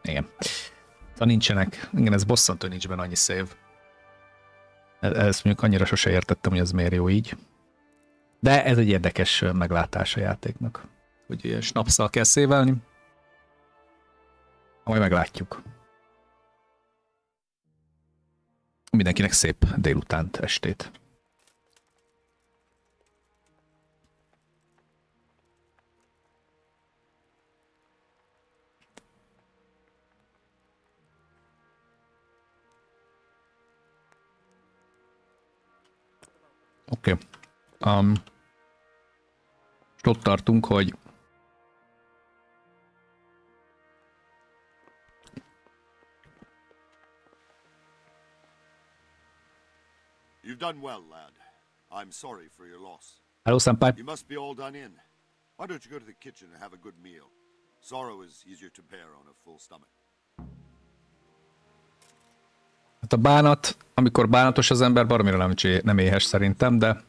Igen. Ha nincsenek, igen, ez bosszantó, nincs benne annyi szév. Ezt mondjuk annyira sose értettem, hogy ez miért jó így. De ez egy érdekes meglátás a játéknak. Hogy ilyen snapszal kell szévelni. Majd meglátjuk. Mindenkinek szép délutánt, estét. Oké. Ott tartunk, hogy You've done well, lad. I'm sorry for your loss. Hello, senpai. You must be all done in. Why don't you go to the kitchen and have a good meal? Sorrow is easier to bear on a full stomach. Hát a bánat, amikor bánatos az ember, baromira nem éhes szerintem, de...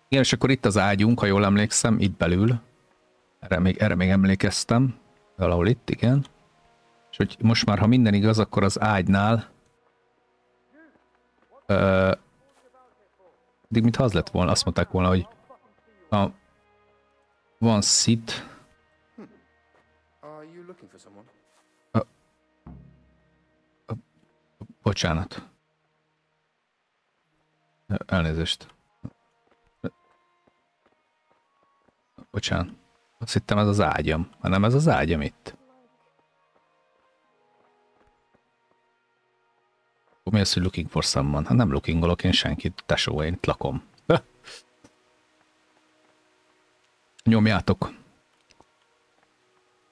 Igen, és akkor itt az ágyunk, ha jól emlékszem, itt belül. Erre még emlékeztem. Valahol itt, igen. És hogy most már, ha minden igaz, akkor az ágynál... Eddig mintha az lett volna, azt mondták volna, hogy... Van szit... Bocsánat. Elnézést. Bocsánat. Azt hittem ez az ágyam. Nem ez az ágyam itt. Mi az, hogy looking for someone? Hát nem lookingolok én senkit, tesó, én itt lakom. Nyomjátok.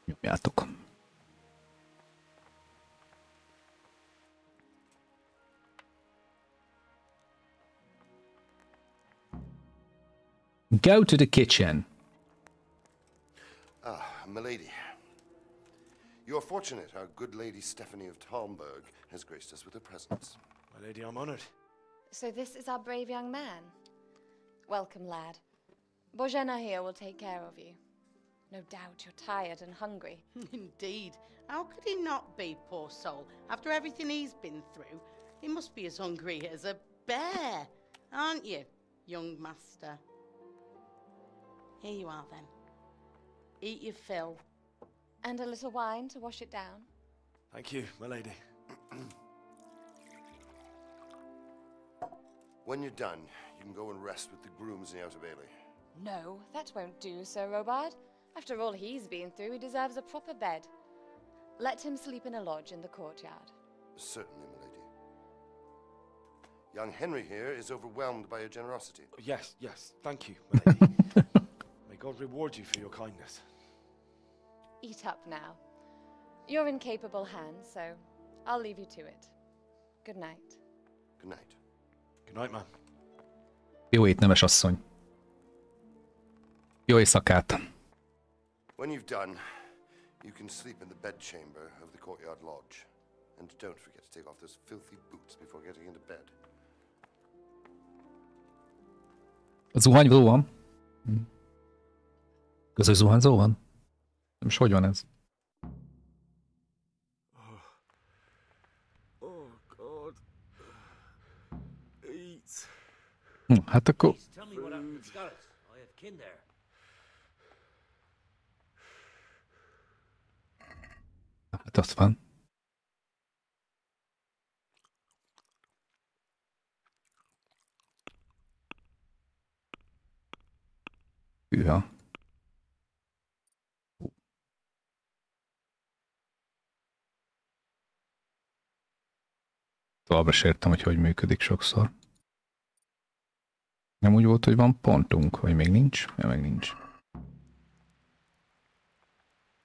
Nyomjátok. Go to the kitchen. Ah, milady. You are fortunate our good lady Stephanie of Talmberg has graced us with her presence. My lady, I'm honored. So this is our brave young man. Welcome, lad. Bojena here will take care of you. No doubt you're tired and hungry. Indeed. How could he not be, poor soul? After everything he's been through, he must be as hungry as a bear, aren't you, young master? Here you are, then. Eat your fill. And a little wine to wash it down. Thank you, my lady. When you're done, you can go and rest with the grooms in the Outer Bailey. No, that won't do, Sir Robard. After all he's been through, he deserves a proper bed. Let him sleep in a lodge in the courtyard. Certainly, milady. Young Henry here is overwhelmed by your generosity. Yes, yes, thank you, my lady. May God reward you for your kindness. Eat up now. You're in capable hands, so I'll leave you to it. Good night. Good night. Good night, man. Jó ét, nemes asszony. Jó éjszakát. When you've done, you can sleep in the bedchamber of the courtyard lodge. And don't forget to take off those filthy boots before getting into bed. A zuhanyzó van? Közös zuhanyzó van? Most hogy van ez? Oh, God. Eat. Hát akkor... Tell me what happened in Scotland. I have kin there. Hát azt van. Hűha. Továbbra sem értem, hogy működik sokszor. Nem úgy volt, hogy van pontunk, vagy még nincs? Ja, meg nincs.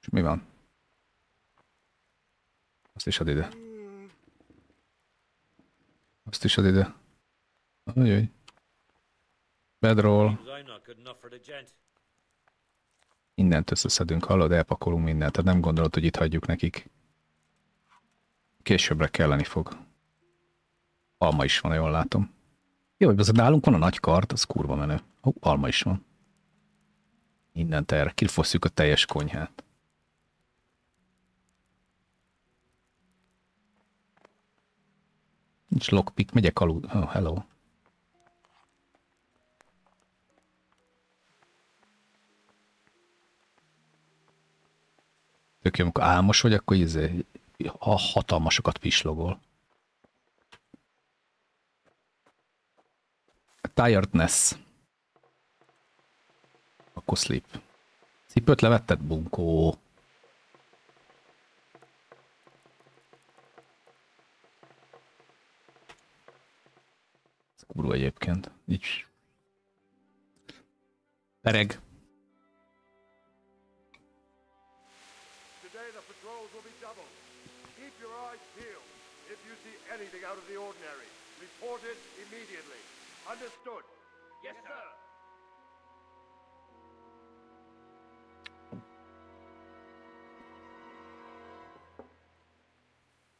És mi van? Azt is ad ide. Azt is ad ide. Ajaj. Bedroll. Mindent összeszedünk, hallod, elpakolunk mindent. Tehát nem gondolod, hogy itt hagyjuk nekik. Későbbre kelleni fog. Alma is van, jól látom. Jó, hogy az nálunk van a nagy kart, az kurva menő. Ó, alma is van. Mindent erre. Kifosszuk a teljes konyhát. Nincs lockpick, megyek alul. Oh, hello. Tök jó, amikor álmos vagy, akkor hatalmasokat pislogol. Tiredness. Akkor sleep. Cipőt levetted, bunkó. Ez kurva egyébként. Így. Pereg. Today the patrols will be doubled. Keep your eyes peeled. If you see anything out of the ordinary, report it immediately. Understood? Yes, sir.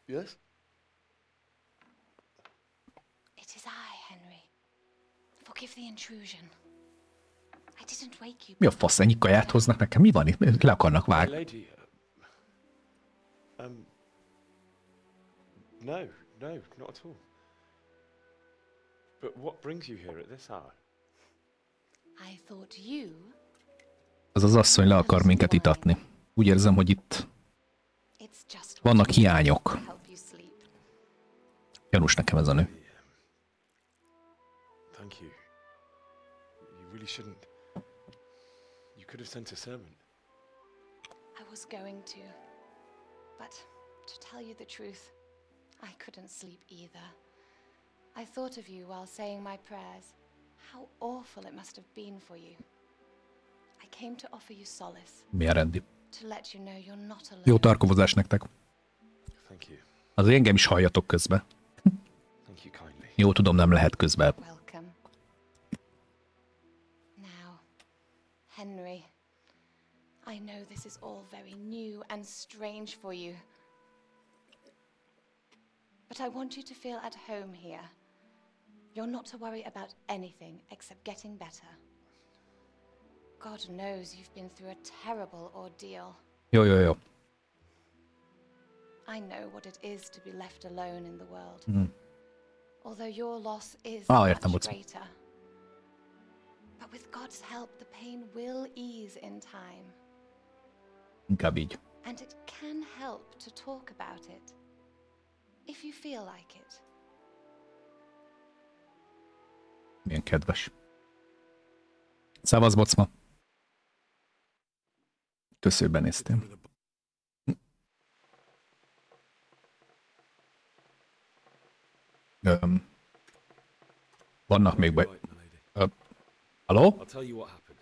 Yes? It is I, Henry. Forgive the intrusion. I didn't wake you. Mi a fasz, ennyi kaját hoznak nekem? Mi van itt? Le akarnak My vágni. lady. No, not at all. But what brings you here at this hour? I thought you. Ez az asszony le akar minket itatni. Úgy érzem, hogy itt It's just vannak hiányok. to help you sleep. Gyanús nekem ez a nő. Thank you. You really shouldn't. You could have sent a servant. I was going to. But to tell you the truth, I couldn't sleep either. I thought of you while saying my prayers. How awful it must have been for you. I came to offer you solace. Milyen rendi. To let you know you're not alone. Jó tarkovozás nektek. Thank you. Azért engem is halljatok közbe. Thank you kindly. Jó tudom, nem lehet közben. Welcome. Now, Henry, I know this is all very new and strange for you. But I want you to feel at home here. You're not to worry about anything except getting better. God knows you've been through a terrible ordeal. Jó. I know what it is to be left alone in the world. Although your loss is értem, much bocs. greater. But with God's help, the pain will ease in time. Inkább így. And it can help to talk about it. If you feel like it. Milyen kedves. Szavasz, bocma. Köszönben néztem. Vannak még baj... Halló? I'll tell you what happened.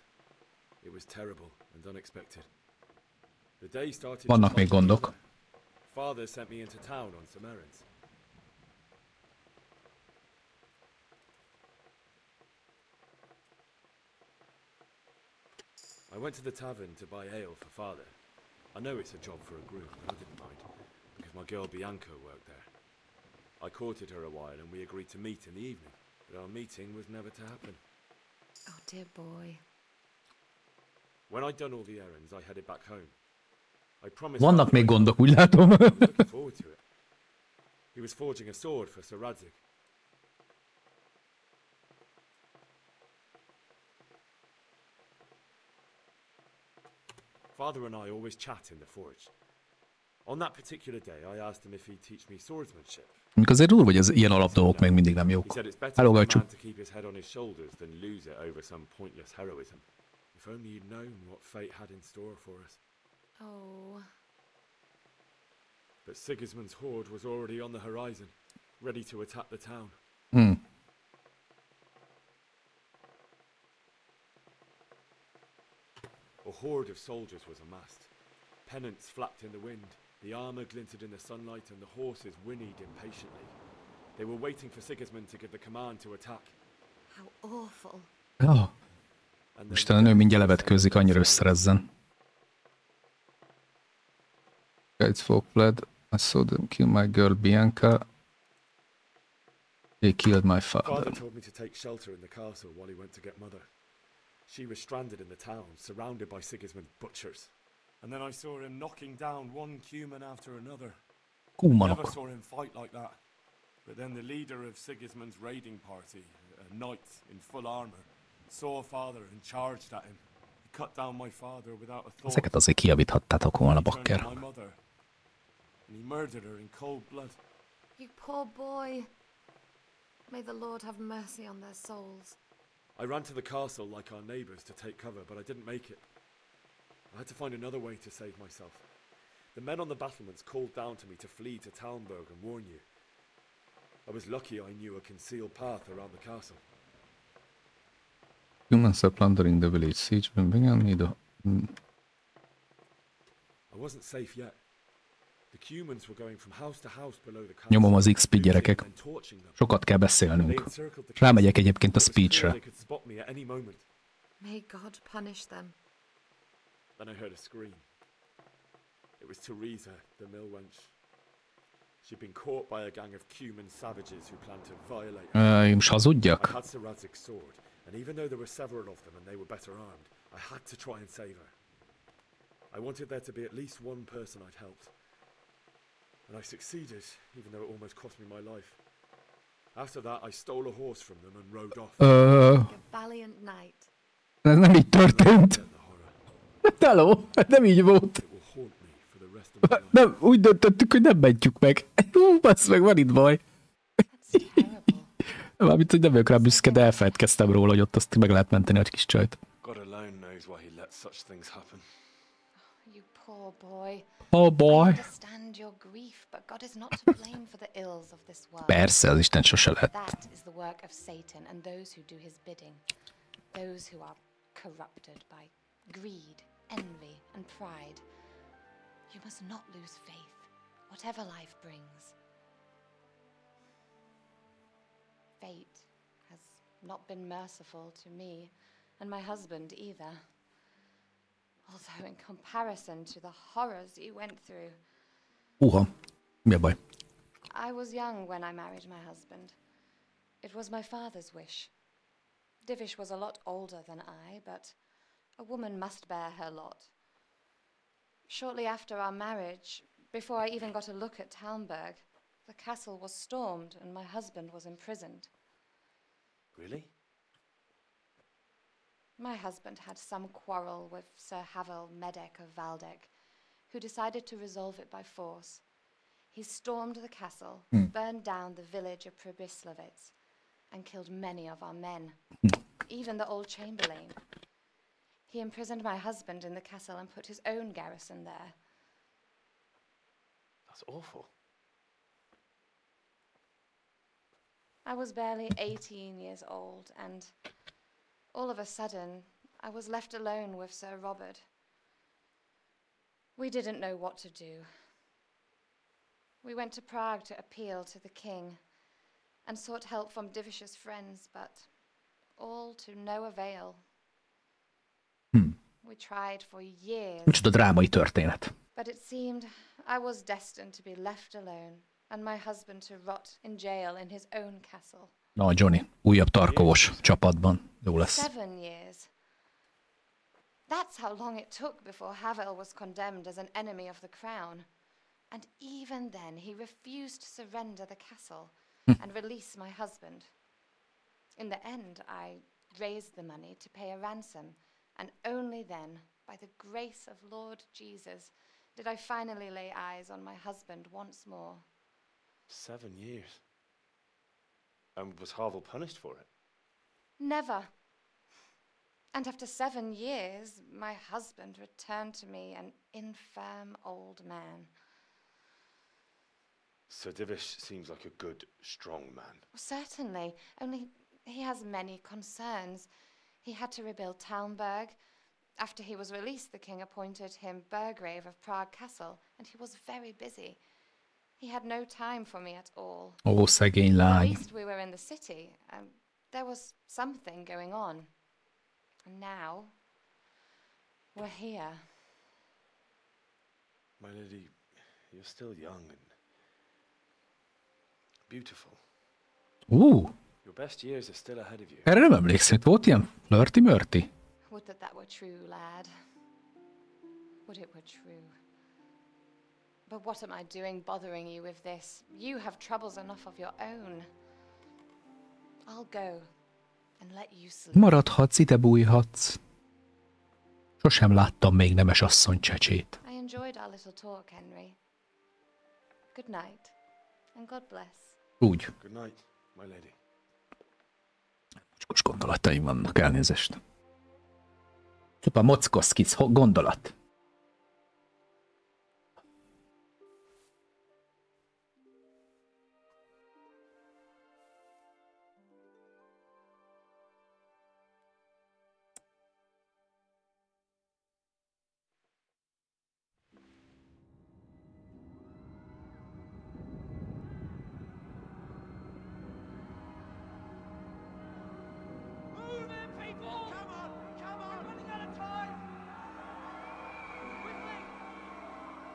It was terrible and unexpected. The day started. Vannak még gondok. Father sent me into town on some errands. I went to the tavern to buy ale for Father. I know it's a job for a groom, but I didn't mind, because my girl Bianca worked there. I courted her a while and we agreed to meet in the evening, but our meeting was never to happen. Oh dear boy. When I'd done all the errands, I headed back home. I promised. Vannak még gondok, úgy látom. I was looking forward to it. He was forging a sword for Sir Radzik. Father and I always chat in the forge. On that particular day, I asked him if he'd teach me swordsmanship. Amikor azért durva, hogy az ilyen alapdolgok még mindig nem He jók. said it's better Hello, for a Gajcsú. man to keep his head on his shoulders than lose it over some pointless heroism. If only you'd known what fate had in store for us. Oh. But Sigismund's horde was already on the horizon, ready to attack the town. A horde of soldiers was amassed. Pennants flapped in the wind, the armour glinted in the sunlight, and the horses whinnied impatiently. They were waiting for Sigismund to give the command to attack. How awful. Oh. Isten, a nő mindjárt levetkőzik, annyira összerezzen. Guides folk fled. I saw them kill my girl Bianca. They killed my father. Father told me to take shelter in the castle while he went to get Mother. She was stranded in the town, surrounded by Sigismund's butchers. And then I saw him knocking down one Cuman after another. Never Kumanok. saw him fight like that. But then the leader of Sigismund's raiding party, a knight in full armor, saw father and charged at him. He cut down my father without a thought. Ezeket azért kijavíthattátok volna, He turned bakker. on my mother, and he murdered her in cold blood. You poor boy. May the Lord have mercy on their souls. I ran to the castle like our neighbours to take cover, but I didn't make it. I had to find another way to save myself. The men on the battlements called down to me to flee to Talmberg and warn you. I was lucky I knew a concealed path around the castle. Humans are plundering the village. Siege will begin. I wasn't safe yet. The Cumans were going from house to house below the castle. Nyomom az XP, gyerekek. Sokat kell beszélnünk. Rámegyek egyébként a speechre. May God punish them. Then I heard a scream. It was Teresa, the mill wench. She'd been caught by a gang of Cuman savages who planned to violate her. Most hazudjak? I had Sir Radzig's sword, and even though there were several of them and they were better armed, I had to try and save her. I wanted there to be at least one person I'd helped. And I succeeded, even though it almost cost me my life. After that, I stole a horse from them and rode off. Like a valiant knight. Ez nem így történt. Hello, nem így volt. Nem, úgy döntöttük, hogy nem mentjük meg. Bassz meg, van itt baj. Mármint, hogy nem vagyok rá büszke, de elfeledkeztem róla, hogy ott azt meg lehet menteni a kis csajt. God alone knows why he lets such things happen. You poor boy. Oh boy. I understand your grief, but God is not to blame for the ills of this world. Persze, az Isten sose lehet. That is the work of Satan and those who do his bidding. Those who are corrupted by greed, envy, and pride. You must not lose faith, whatever life brings. Fate has not been merciful to me, and my husband either. Although in comparison to the horrors you went through. Mi a baj? I was young when I married my husband. It was my father's wish. Divish was a lot older than I, but a woman must bear her lot. Shortly after our marriage, before I even got a look at Talmberg, the castle was stormed and my husband was imprisoned. Really? My husband had some quarrel with Sir Havel Medek of Valdek, who decided to resolve it by force. He stormed the castle, burned down the village of Pribyslavitz, and killed many of our men, even the old chamberlain. He imprisoned my husband in the castle and put his own garrison there. That's awful. I was barely 18 years old, and all of a sudden, I was left alone with Sir Robert. We didn't know what to do. We went to Prague to appeal to the king and sought help from Divish's friends, but all to no avail. We tried for years. Micsoda drámai történet. But it seemed I was destined to be left alone and my husband to rot in jail in his own castle. Na, Johnny, újabb tarkovos csapatban. Jó lesz. 7 years. That's how long it took before Havel was condemned as an enemy of the crown. And even then, he refused to surrender the castle and release my husband. In the end, I raised the money to pay a ransom, and only then, by the grace of Lord Jesus, did I finally lay eyes on my husband once more. 7 years. And was Havel punished for it? Never. And after 7 years, my husband returned to me an infirm old man. Sir Divish seems like a good, strong man. Certainly, only he has many concerns. He had to rebuild Talmberg. After he was released, the king appointed him Burgrave of Prague Castle, and he was very busy. He had no time for me at all. Ó, szegény At lány. least we were in the city, and there was something going on. And now, we're here. My lady, you're still young and beautiful. Your best years are still ahead of you. Erre nem emlékszem, volt ilyen flirty-mörti? Would that that were true, lad. Would it were true. But what am I doing bothering you with this? You have troubles enough of your own. I'll go and let you sleep. Maradhatsz, ide bújhatsz. Sosem láttam még nemes asszony csecsét. I enjoyed our little talk, Henry. Good night, and God bless. Úgy. Good night, my lady. Mocskos gondolataim vannak, elnézést. Csupa mockosz kis gondolat.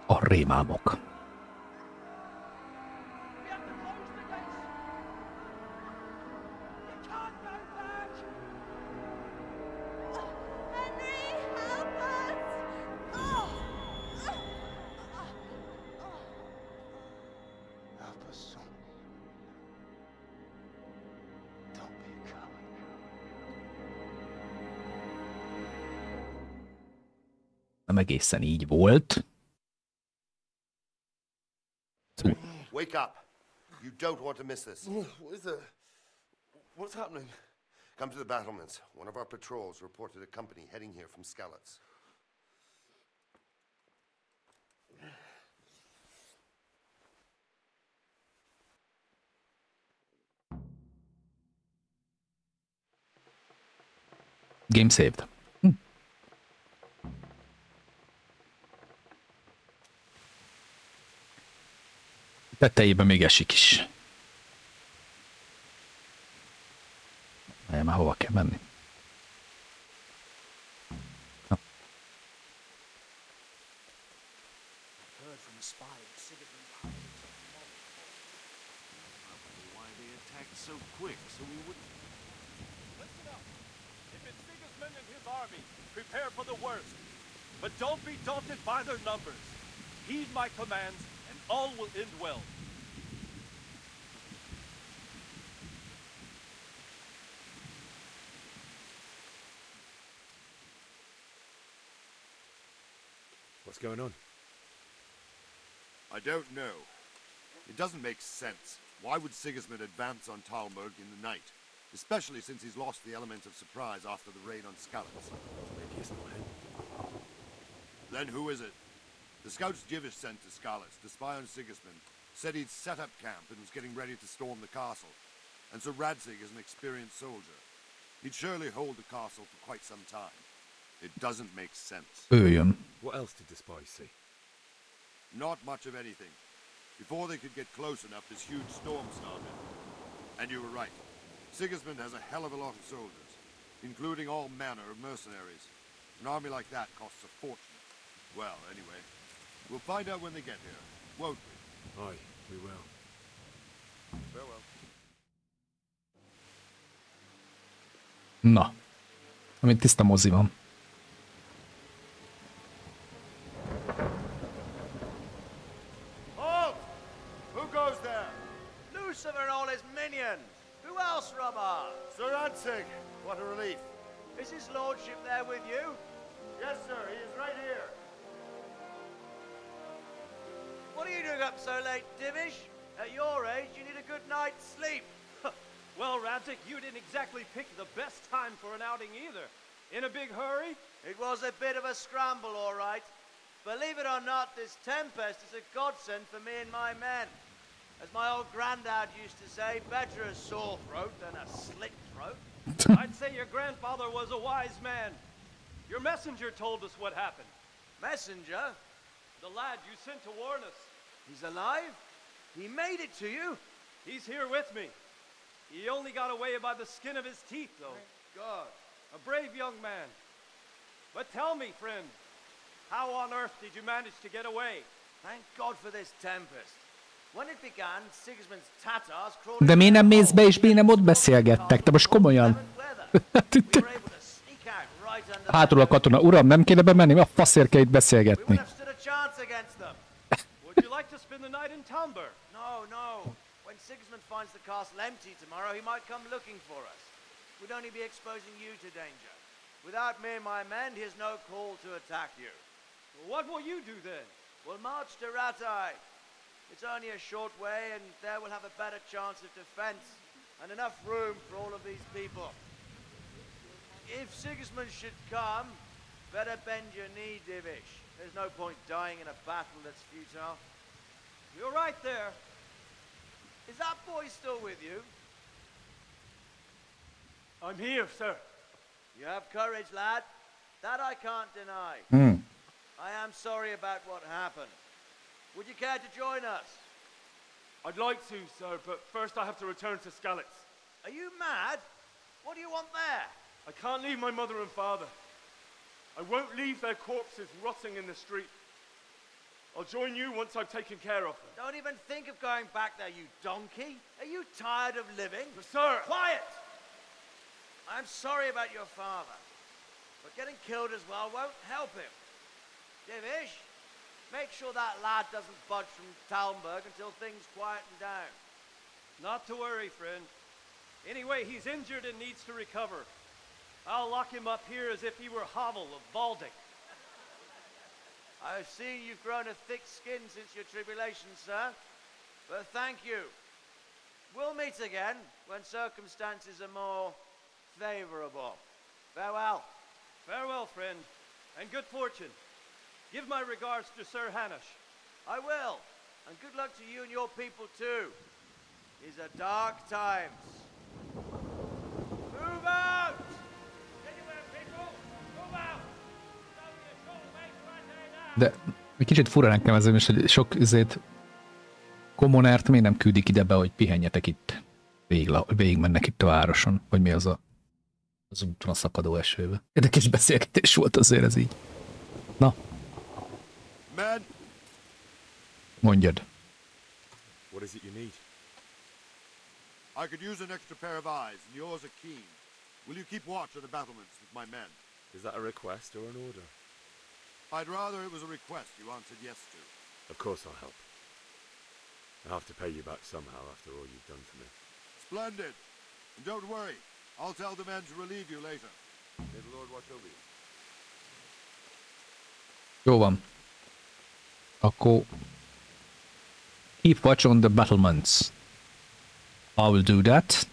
A rémálmok. Nem egészen így volt. Wake up. You don't want to miss this. What is it? What's happening? Come to the battlements. One of our patrols reported a company heading here from Skalitz. Game saved. Tetejében még esik is. Már hova kell menni? Prepare for the worst, but don't be daunted by their numbers. Heed my commands, and all will end well. What's going on? I don't know. It doesn't make sense. Why would Sigismund advance on Talmberg in the night? Especially since he's lost the element of surprise after the raid on Skalitz. Maybe it's not him. Then who is it? The scouts Jivish sent to Skalitz to spy on Sigismund said he'd set up camp and was getting ready to storm the castle. And so Radzig is an experienced soldier. He'd surely hold the castle for quite some time. It doesn't make sense. Öljön. What else did the spies see? Not much of anything. Before they could get close enough, this huge storm started. And you were right. Sigismund has a hell of a lot of soldiers, including all manner of mercenaries. An army like that costs a fortune. Well, anyway, we'll find out when they get here, won't we? Aye, we will. Farewell. Na, amint tiszta mozi van. Halt! Who goes there? Lucifer and all his minions. Who else, Robber? Sir Radzig, what a relief. Is his lordship there with you? Yes, sir, he is right here. What are you doing up so late, Divish? At your age, you need a good night's sleep. Well, Radzig, you didn't exactly pick the best time for an outing either. In a big hurry? It was a bit of a scramble, all right. Believe it or not, this tempest is a godsend for me and my men. As my old granddad used to say, better a sore throat than a slit throat. I'd say your grandfather was a wise man. Your messenger told us what happened. Messenger? The lad you sent to warn us. He's alive? He made it to you? He's here with me. He only got away by the skin of his teeth, though. Thank God. A brave young man. But tell me, friend, how on earth did you manage to get away? Thank God for this tempest. When it began, Sigismund's Tatars crawled. De miért nem mész be, és miért nem ott beszélgettek? Te most komolyan? Hátul a katona. Uram, nem kéne bemenni? A faszért kell itt beszélgetni. like to spend the night in Talmberg? No, no. When Sigismund finds the castle empty tomorrow, he might come looking for us. We'd only be exposing you to danger. Without me and my men, he has no call to attack you. What will you do then? We'll march to Ratai. It's only a short way, and there we'll have a better chance of defense and enough room for all of these people. If Sigismund should come, better bend your knee, Divish. There's no point dying in a battle that's futile. You're right there. Is that boy still with you? I'm here, sir. You have courage, lad. That I can't deny. I am sorry about what happened. Would you care to join us? I'd like to, sir, but first I have to return to Skalitz. Are you mad? What do you want there? I can't leave my mother and father. I won't leave their corpses rotting in the street. I'll join you once I've taken care of them. Don't even think of going back there, you donkey. Are you tired of living? But sir! Quiet! I'm sorry about your father, but getting killed as well won't help him. Divish, make sure that lad doesn't budge from Talmberg until things quieten down. Not to worry, friend. Anyway, he's injured and needs to recover. I'll lock him up here as if he were Havel of Baldic. I've seen you've grown a thick skin since your tribulation, sir. But thank you. We'll meet again when circumstances are more favorable. Farewell. Farewell, friend, and good fortune. Give my regards to Sir Hanush. I will. And good luck to you and your people, too. These are dark times. Move out! De egy kicsit fura nekem ez, és hogy sok kommunert miért nem küldik ide be, hogy pihenjetek itt. Végig mennek itt a városon, vagy mi az az úton a szakadó esőbe. Érdekes beszélgetés volt azért ez így. Na. Men. Mondjad. What is it you need? I could use an extra pair of eyes, and yours are keen. Will you keep watch on the battlements with my men? Is that a request or an order? I'd rather it was a request you answered yes to. Of course I'll help. I'll have to pay you back somehow after all you've done for me. Splendid. And don't worry. I'll tell the men to relieve you later. May the Lord watch over you. Jó van. Akkor keep watch on the battlements. I will do that.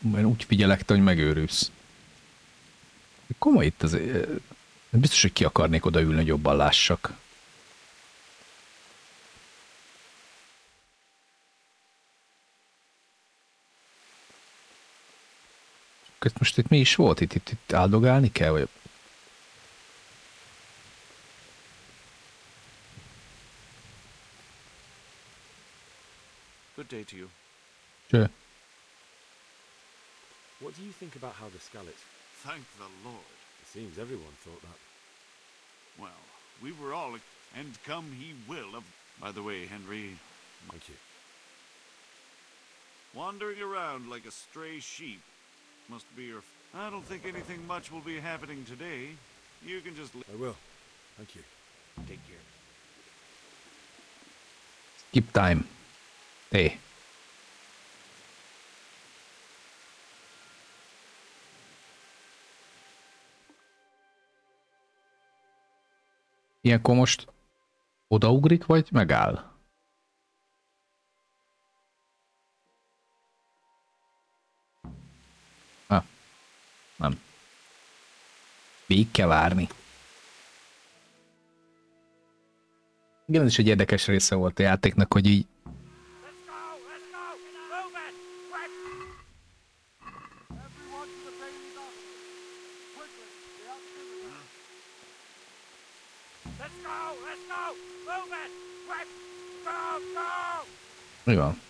Én úgy figyelek te, hogy megőrülsz. Komoly itt azért. Biztos, hogy ki akarnék odaülni, hogy jobban lássak. Most itt mi is volt? Itt áldogálni kell? Vagy... Good day to you. Sure. What do you think about how the Skalitz... Thank the Lord. It seems everyone thought that. Well, we were all... And come he will of... By the way, Henry... Thank you. Wandering around like a stray sheep must be your... I don't think anything much will be happening today. You can just... I will. Thank you. Take care. Skip time. Hey. Ilyenkor most odaugrik, vagy megáll? Nem. Végig kell várni. Igen, ez is egy érdekes része volt a játéknak, hogy így mi van?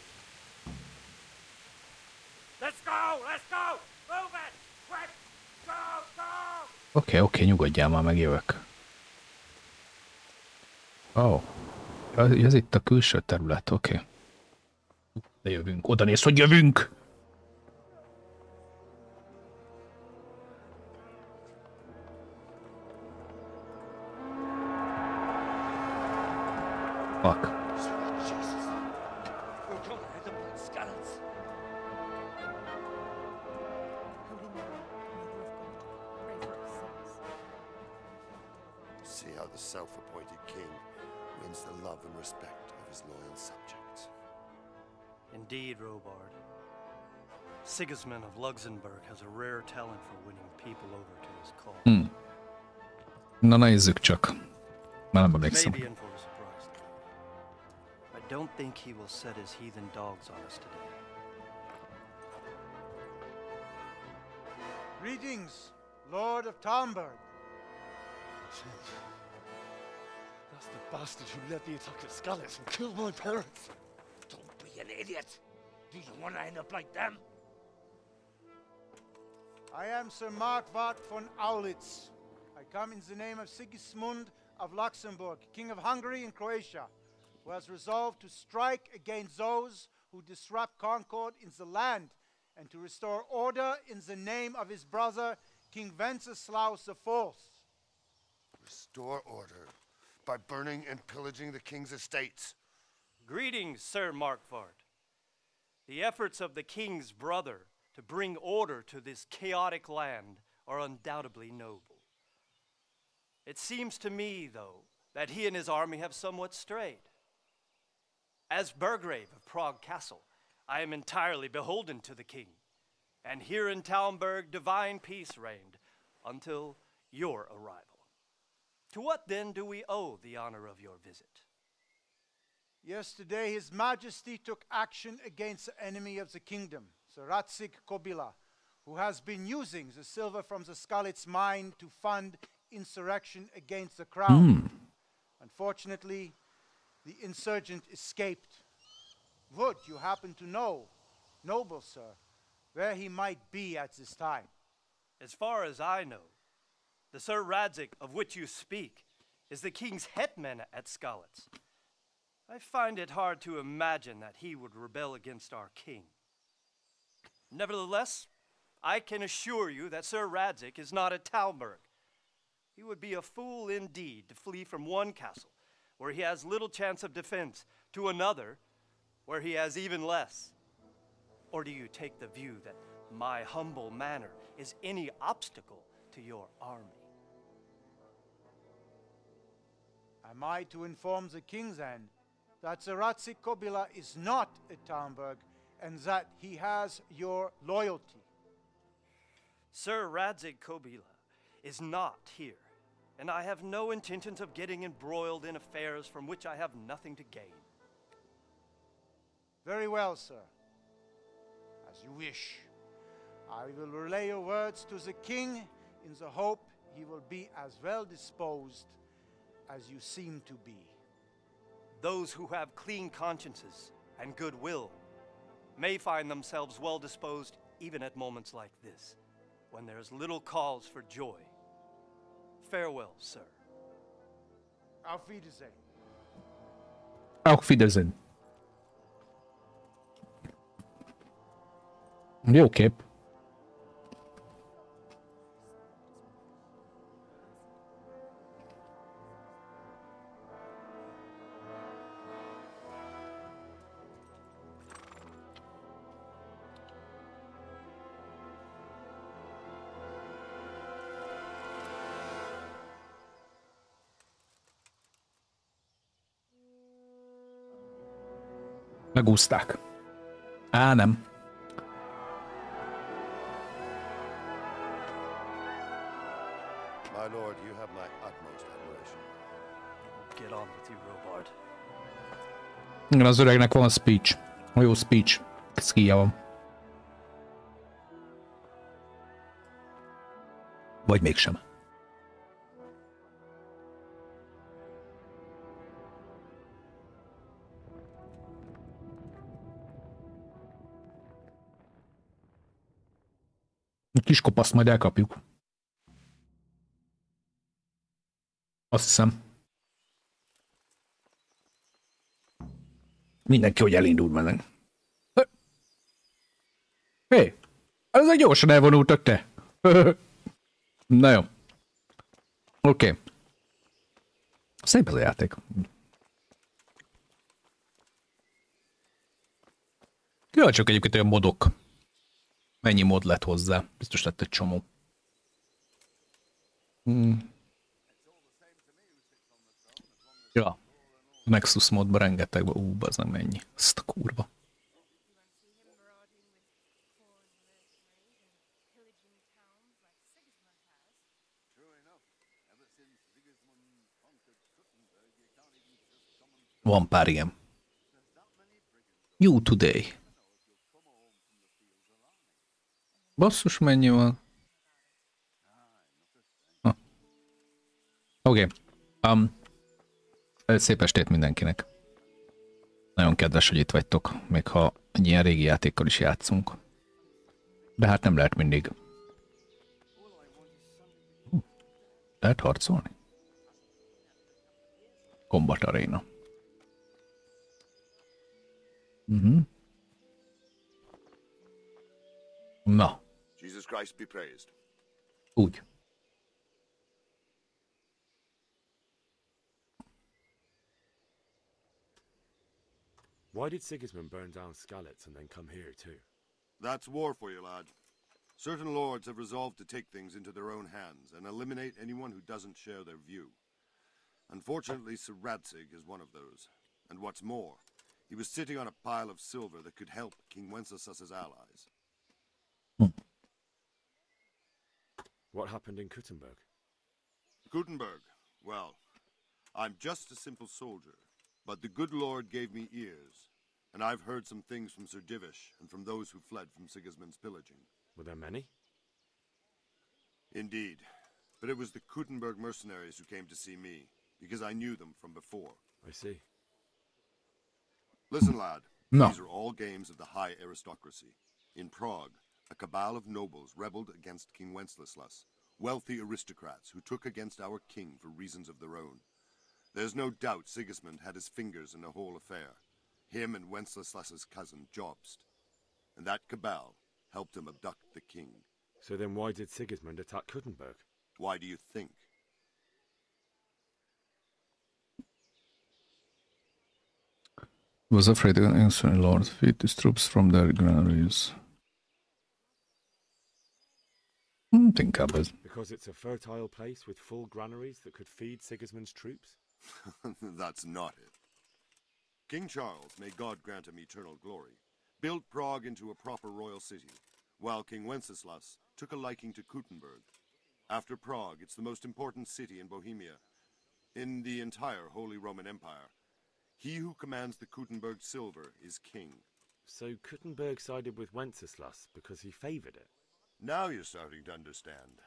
Oké, nyugodjál már, megjövök. Ó, ez itt a külső terület, oké. De jövünk, oda néz, hogy jövünk! see how the self-appointed king wins the love and respect of his loyal subjects. Indeed, Robard. Sigismund of Luxembourg has a rare talent for winning people over to his cause. Na nézzük csak. Már nem emlékszem. Maybe in for a surprise. I don't think he will set his heathen dogs on us today. Greetings, Lord of Talmberg. That's the bastard who led the attack at Scallis and killed my parents. Don't be an idiot. Do you want to end up like them? I am Sir Markwart von Aulitz. I come in the name of Sigismund of Luxembourg, King of Hungary and Croatia, who has resolved to strike against those who disrupt concord in the land and to restore order in the name of his brother, King Wenceslaus IV. Restore order by burning and pillaging the king's estates. Greetings, Sir Markwart. The efforts of the king's brother to bring order to this chaotic land are undoubtedly noble. It seems to me, though, that he and his army have somewhat strayed. As Burgrave of Prague Castle, I am entirely beholden to the king, and here in Talmberg divine peace reigned until your arrival. To what then do we owe the honor of your visit? Yesterday his majesty took action against the enemy of the kingdom, Sir Tetszik Kobila, who has been using the silver from the Skalitz mine to fund insurrection against the crown. Unfortunately, the insurgent escaped. Would you happen to know, noble sir, where he might be at this time? As far as I know, the Sir Radzik of which you speak is the king's hetman at Skalitz. I find it hard to imagine that he would rebel against our king. Nevertheless, I can assure you that Sir Radzik is not at Talmberg. He would be a fool indeed to flee from one castle, where he has little chance of defense, to another, where he has even less. Or do you take the view that my humble manner is any obstacle to your army? Am I to inform the king then that Sir Tetszik Kobila is not at Talmberg and that he has your loyalty? Sir Radzik Kobila is not here, and I have no intentions of getting embroiled in affairs from which I have nothing to gain. Very well, sir. As you wish. I will relay your words to the king in the hope he will be as well disposed as you seem to be. Those who have clean consciences and goodwill may find themselves well disposed even at moments like this, when there is little cause for joy. Farewell, sir. Auf Wiedersehen. Auf Wiedersehen. Jó kép. Megúszták. Á, nem. My lord, you have my utmost admiration. Get on with you, Robard. Igen, az öregnek van speech. Jó speech. Szkíja van. Vagy mégsem. A kis kopaszt majd elkapjuk. Azt hiszem. Mindenki, hogy elindul mennek. Hé! Ezek gyorsan elvonultak, te! Na jó. Oké. Szép ez a játék. Kíváncsiak egyébként olyan modok. Mennyi mod lett hozzá? Biztos lett egy csomó. Ja. Nexus módban rengeteg van. Az nem mennyi. Azt a kurva. Van pár ilyen. You today. Basszus, mennyi van? Oké. Szép estét mindenkinek. Nagyon kedves, hogy itt vagytok, még ha egy ilyen régi játékkal is játszunk. De hát nem lehet mindig. Lehet harcolni? Combat Arena. Na. Jesus Christ be praised. Úgy. Why did Sigismund burn down Skalitz and then come here too? That's war for you, lad. Certain lords have resolved to take things into their own hands and eliminate anyone who doesn't share their view. Unfortunately, Sir Radzig is one of those. And what's more, he was sitting on a pile of silver that could help King Wenceslas's allies. What happened in Kuttenberg? Gutenberg, well, I'm just a simple soldier, but the good Lord gave me ears, and I've heard some things from Sir Divish and from those who fled from Sigismund's pillaging. Were there many? Indeed, but it was the Kuttenberg mercenaries who came to see me, because I knew them from before. I see. Listen, lad, No. These are all games of the high aristocracy. In Prague, a cabal of nobles rebelled against King Wenceslas, wealthy aristocrats who took against our king for reasons of their own. There's no doubt Sigismund had his fingers in the whole affair. Him and Wenceslas's cousin, Jobst. And that cabal helped him abduct the king. So then why did Sigismund attack Kuttenberg? Why do you think? Was afraid of answering Lord feed his troops from their granaries. Inkább ez. Because it's a fertile place with full granaries that could feed Sigismund's troops? That's not it. King Charles, may God grant him eternal glory, built Prague into a proper royal city, while King Wenceslas took a liking to Kuttenberg. After Prague, it's the most important city in Bohemia, in the entire Holy Roman Empire. He who commands the Kuttenberg silver is king. So Kuttenberg sided with Wenceslas because he favoured it? Now you're starting to understand.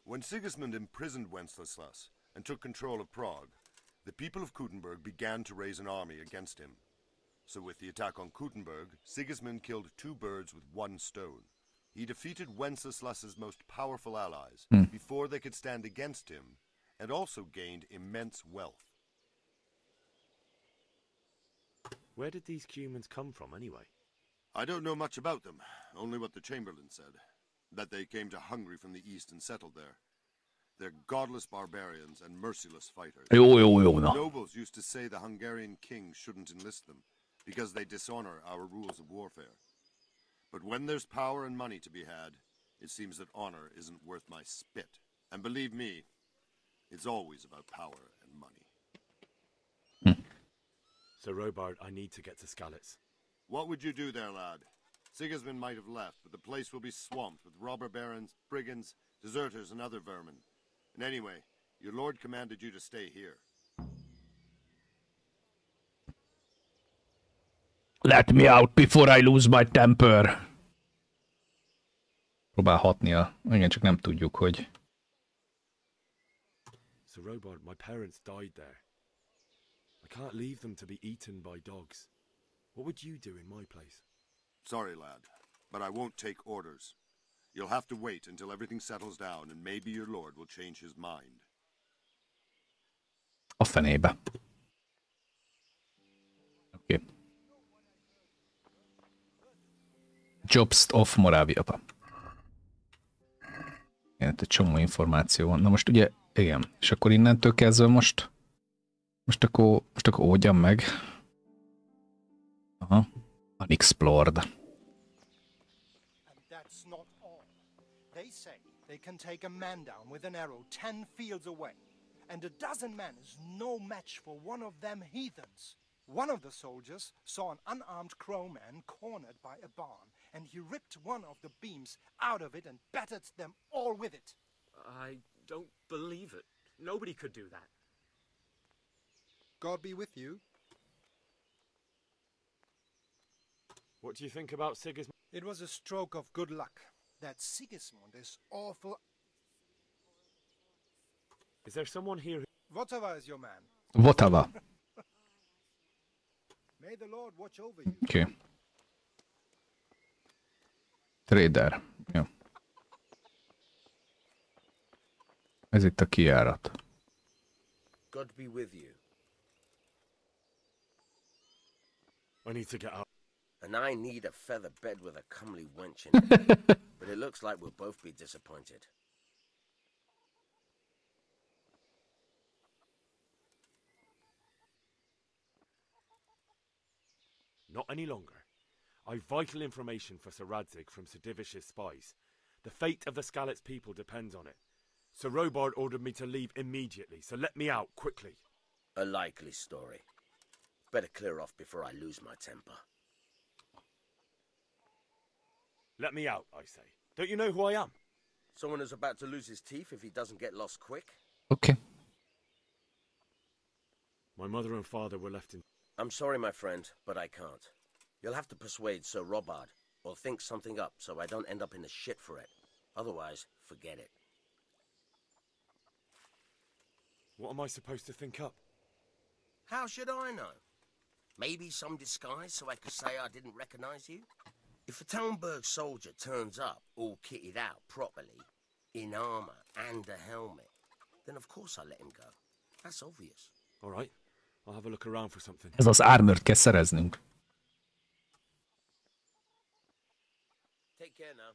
When Sigismund imprisoned Wenceslas and took control of Prague, the people of Kuttenberg began to raise an army against him. So with the attack on Kuttenberg, Sigismund killed two birds with one stone. He defeated Wenceslas's most powerful allies before they could stand against him, and also gained immense wealth. Where did these humans come from anyway? I don't know much about them, only what the Chamberlain said. That they came to Hungary from the east and settled there. They're godless barbarians and merciless fighters. No. Nobles used to say the Hungarian king shouldn't enlist them, because they dishonor our rules of warfare. But when there's power and money to be had, it seems that honor isn't worth my spit. And believe me, it's always about power and money. So Robard, I need to get to Skalitz. What would you do there, lad? Sigismund might have left, but the place will be swamped with robber barons, brigands, deserters, and other vermin. And anyway, your lord commanded you to stay here. Let me out before I lose my temper. Próbál hatnia. Igen, csak nem tudjuk, hogy... So Robard, my parents died there. I can't leave them to be eaten by dogs. What would you do in my place? Sorry, lad, but I won't take orders. You'll have to wait until everything settles down, and maybe your lord will change his mind. A fenébe. Oké. Okay. Jobst of Moravia. Igen, egy csomó információ van. Na most ugye, igen. És akkor innentől kezdve most akkor oldjam meg. Aha. Unexplored. And that's not all. They say they can take a man down with an arrow 10 fields away. and a dozen men is no match for one of them heathens. One of the soldiers saw an unarmed crowman cornered by a barn, and he ripped one of the beams out of it and battered them all with it. I don't believe it. Nobody could do that. God be with you. What do you think about Sigismund? It was a stroke of good luck. That Sigismund is awful. Is there someone here? Votava is your man. Votava. May the Lord watch over you. Oké. Trader. Jó. Ez itt a kijárat. God be with you. I need to get out. And I need a feather bed with a comely wench in it. But it looks like we'll both be disappointed. Not any longer. I've vital information for Sir Radzig from Sir Divish's spies. The fate of the Skalitz people depends on it. Sir Robard ordered me to leave immediately, so let me out, quickly. A likely story. Better clear off before I lose my temper. Let me out, I say. Don't you know who I am? Someone who's about to lose his teeth if he doesn't get lost quick? Okay. My mother and father were left in... I'm sorry, my friend, but I can't. You'll have to persuade Sir Robard, or think something up so I don't end up in the shit for it. Otherwise, forget it. What am I supposed to think up? How should I know? Maybe some disguise so I could say I didn't recognize you? If a Talmberg soldier turns up, all kitted out properly, in armor and a helmet, then of course I let him go. That's obvious. All right. I'll have a look around for something. Ez az armort kell szereznünk. Take care now.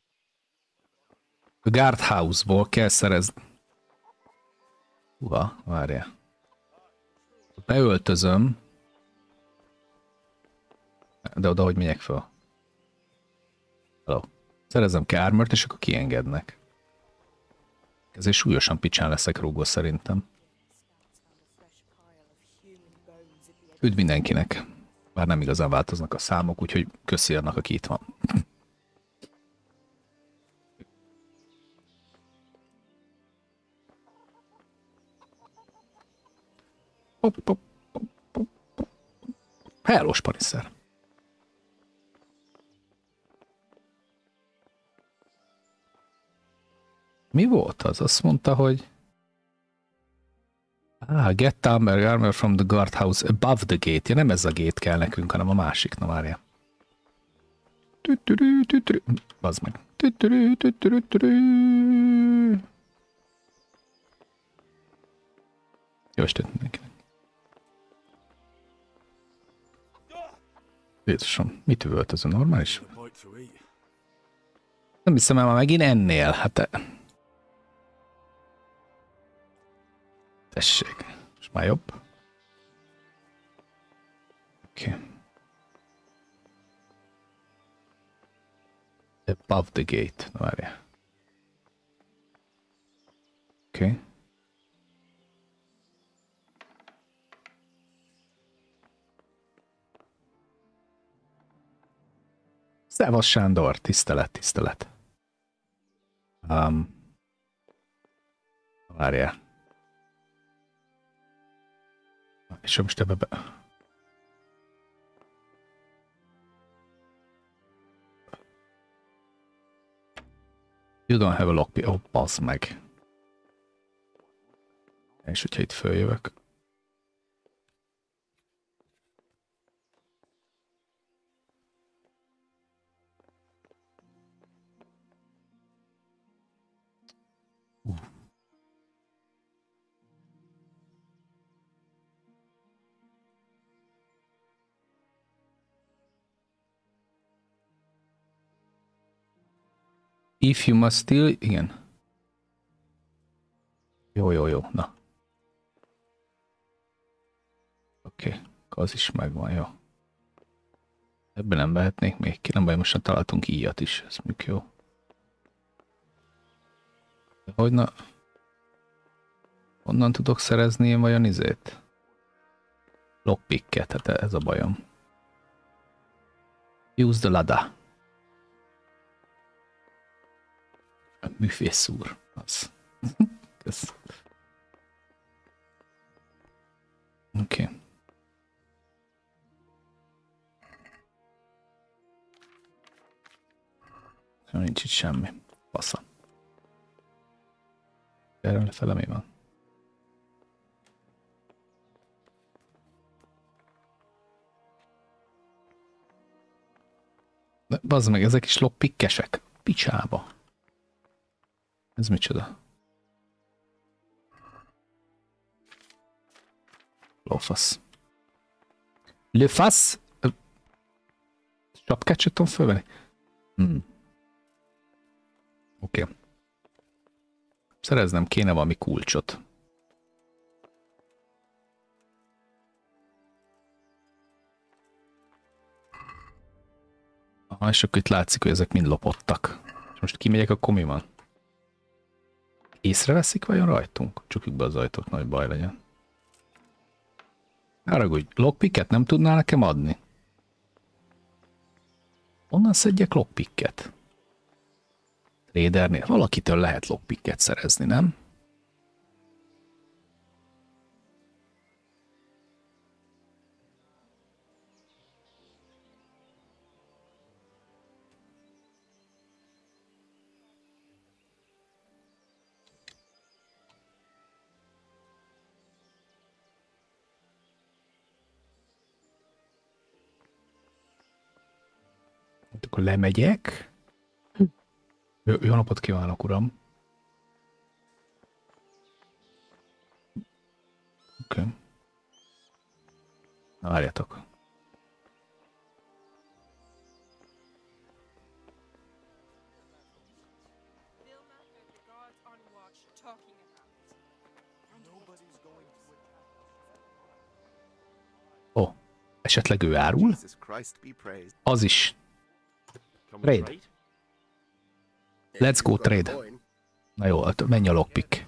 A guardhouse-ból kell szerezni. Húha, várjál. Beöltözöm. De oda hogy megyek fel? Hello. Szerezem ki armort, és akkor kiengednek. Ezért súlyosan picsán leszek rúgva szerintem. Üdv mindenkinek. Bár nem igazán változnak a számok, úgyhogy köszi annak, aki itt van. Hello, Spaniszer. Mi volt az? Azt mondta, hogy... get Talmberg armor from the guardhouse above the gate. Ja, nem ez a gate kell nekünk, hanem a másik. Na várjál. Bazd meg. Jó estét mindenkinek. Jézusom, mit üvöltöző? Normális? Nem hiszem el, már megint ennél. Hát... Tessék. És már jobb. Oké. Okay. Above the gate. Na várjál. Oké. Okay. Szevasz Sándor, tisztelet, tisztelet. Várjál. És most ebbe be... You don't have a lockpick. Oh, bassz meg. És hogyha itt följövök. If you must steal... Igen. Jó, jó, jó. Na. Oké. Okay. Az is megvan, jó. Ebben nem vehetnék még ki. Nem baj, most találtunk íjat is. Ez még jó. De hogy na... Honnan tudok szerezni én vajon izét? Lockpicket, hát ez a bajom. Use the ladder. Művész úr. Az. Kösz. Oké. Okay. Nincs itt semmi. Passza. Erről lefele mi van? De bazd meg, ezek is lockpickesek. Picsába. Ez micsoda? Lófasz. Lőfasz? Sapkát se tudom fölvenni? Oké. Okay. Szereznem kéne valami kulcsot. Aha, és akkor itt látszik, hogy ezek mind lopottak. És most kimegyek, akkor mi van? Észreveszik vajon rajtunk? Csukjuk be az ajtót, nagy baj legyen. Haragudj, lockpicket nem tudnál nekem adni? Honnan szedjek lockpicket? Tradernél? Valakitől lehet lockpicket szerezni, nem? Akkor lemegyek. Jó napot kívánok, uram. Oké. Okay. Na, várjatok. Ó, esetleg ő árul? Az is. Trade. Let's go trade. Na jó, menj a lockpick.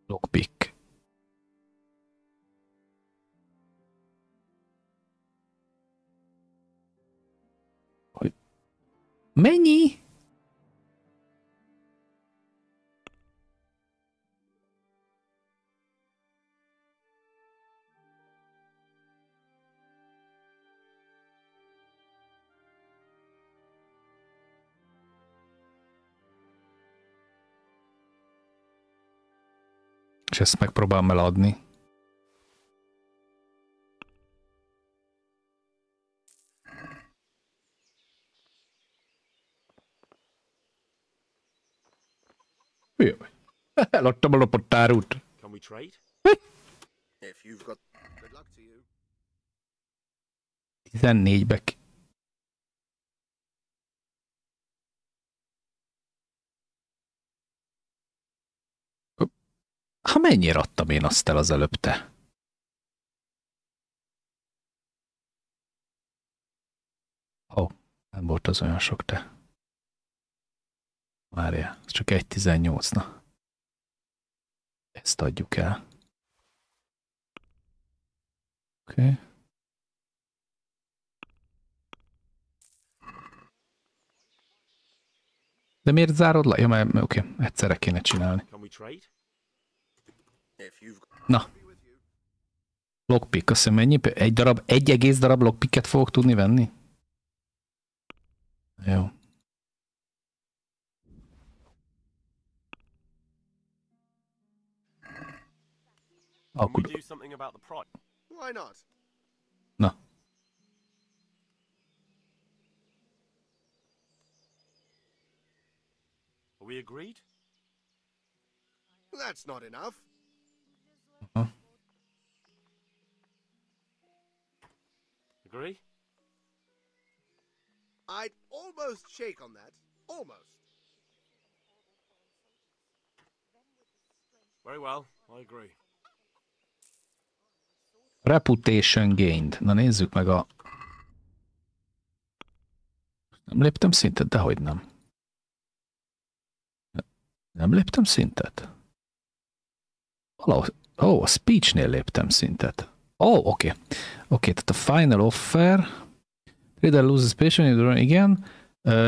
Lockpick. Mennyi? És ezt megpróbálom eladni. Jaj. Eladtam a lopott árut. 14-be. Ha mennyire adtam én azt el az előbb, te? Ó, nem volt az olyan sok, te. Várjál, ez csak 1,18, na. Ezt adjuk el. Oké. Okay. De miért zárod le? Ja, mert oké, okay, egyszerre kéne csinálni. Na. Lockpick, azt hiszem mennyi? Egy egész darab lockpicket fogok tudni venni? Jó. Akkor... Na. Are we agreed? That's not enough. Agree? I'd almost shake on that. Almost. Very well, I agree. Reputation gained. Na nézzük meg a... Nem léptem szintet? Dehogy nem. Nem léptem szintet? Valahol, a speechnél léptem szintet. Oké. Oké, tehát a final offer. Trader loses patient, igen.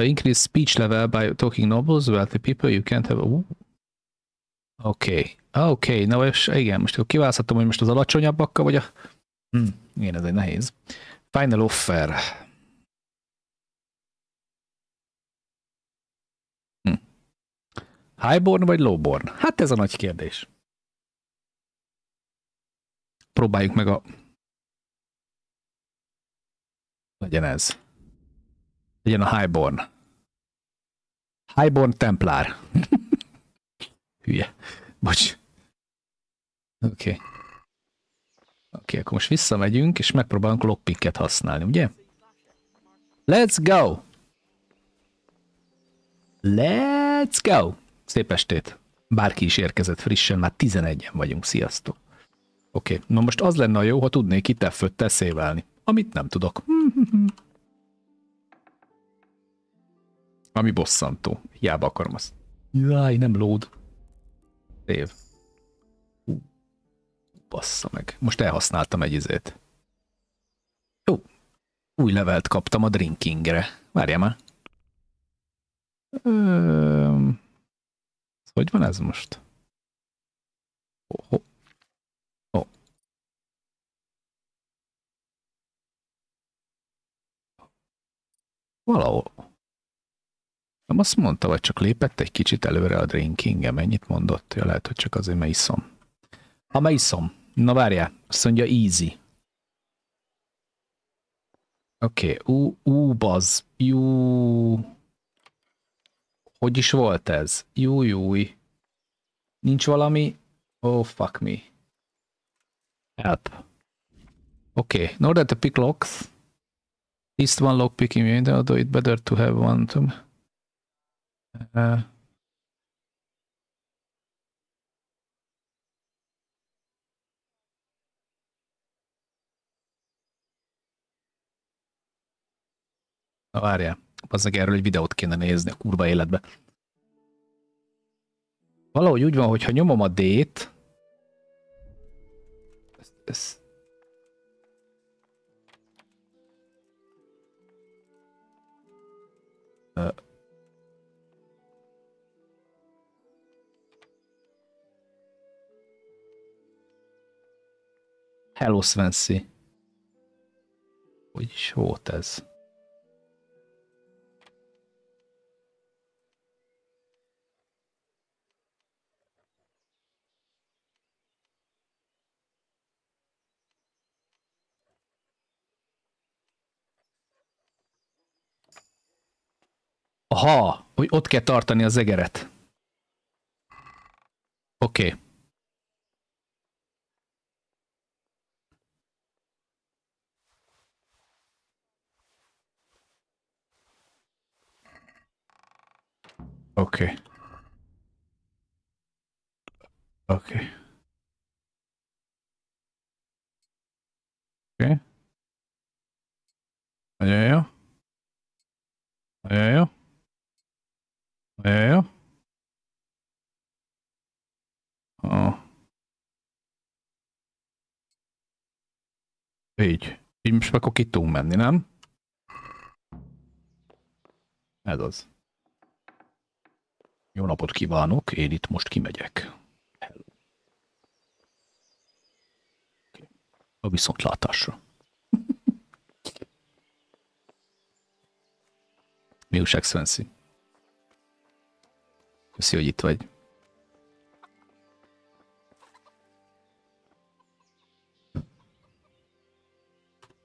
Increase speech level by talking nobles, wealthy people, you can't have... Oké, na és igen, most kiválaszthatom, hogy most az alacsonyabbakkal, vagy a... Igen, ez egy nehéz. Final offer. Highborn vagy lowborn? Hát ez a nagy kérdés. Próbáljuk meg a... Legyen ez. Legyen a highborn. Highborn templár. Hülye. Bocs. Oké, akkor most visszamegyünk, és megpróbálunk lockpicket használni, ugye? Let's go! Let's go! Szép estét! Bárki is érkezett frissen, már 11-en vagyunk, sziasztok! Oké, na most az lenne a jó, ha tudnék itt F5-tel szévelni, amit nem tudok. Ami bosszantó. Hiába akarom azt. Jaj, nem load. Év. Bassza meg. Most elhasználtam egy izét. Jó. Új levelt kaptam a drinkingre. Várjál már. Hogy van ez most? Valahol. Nem azt mondta, vagy csak lépett egy kicsit előre a drinkingem. Mennyit mondott? Ja, lehet, hogy csak azért, mert iszom. Ha iszom. Na várjál. Azt mondja easy. Oké. Bazz. Hogy is volt ez? Júj. Nincs valami? Oh, fuck me. Help. Oké. In order to pick locks. Least one lock picking, although it better to have one to... Na várjál, bazzeg, erről egy videót kéne nézni a kurva életbe. Valahogy úgy van, hogyha nyomom a D-t... Hello, Svensi. Hogy is volt ez? Aha, hogy ott kell tartani az egeret. Oké. Oké. Nagyon jó. Így most akkor ki tudunk menni, nem? Ez az. Jó napot kívánok, én itt most kimegyek. Hello. A viszontlátásra. Mi újság, Svensi? Köszi, hogy itt vagy.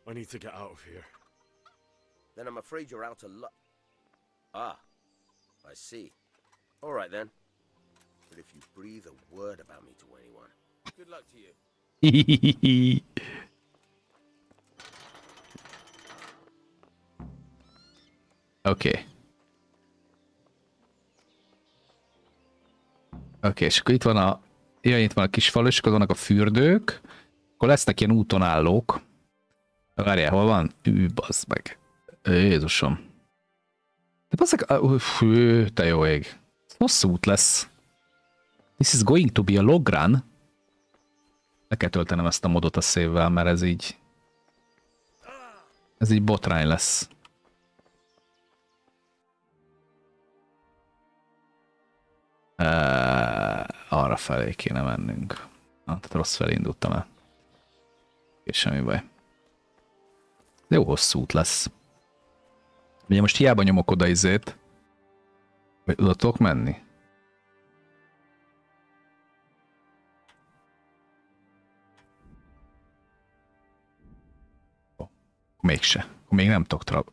I need to get out of here. Then I'm afraid you're out of luck. Ah, I see. All right then. But if you breathe a word about me to anyone, good luck to you. Oké, és akkor itt van a kis falu, és akkor vannak a fürdők, akkor lesznek ilyen úton állók. Várjál, hol van? Bazd meg. Jézusom. De bazzeg, te jó ég. Hosszú út lesz. This is going to be a log run. Le kell töltenem ezt a modot a szévvel, mert ez így botrány lesz. Arra felé kéne mennünk. Tehát rossz felé indultam el. És semmi baj. De jó hosszú út lesz. Ugye most hiába nyomok oda izét, hogy oda tudok menni? Mégse. Még nem tudok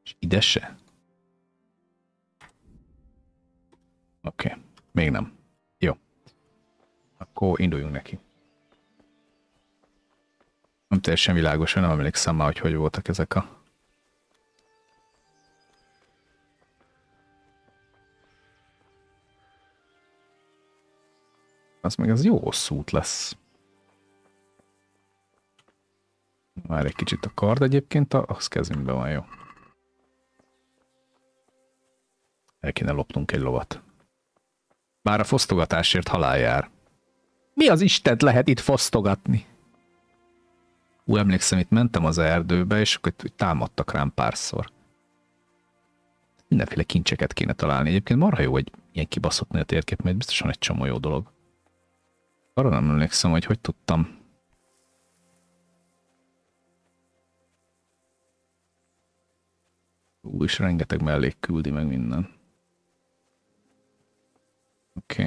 és ide se? Oké. Még nem. Jó. Akkor induljunk neki. Nem teljesen világos, hogy nem emlékszem már, hogy voltak ezek a... Az meg az jó hosszú út lesz. Már egy kicsit a kard egyébként, az kezünkben van, jó. El kéne lopnunk egy lovat. Bár a fosztogatásért halál jár. Mi az Istent lehet itt fosztogatni? Emlékszem, itt mentem az erdőbe, és akkor támadtak rám párszor. Mindenféle kincseket kéne találni. Egyébként marha jó, hogy ilyen kibaszott a térkép, mert biztosan egy csomó jó dolog. Arra nem emlékszem, hogy tudtam. És rengeteg mellék küldi meg minden. Oké.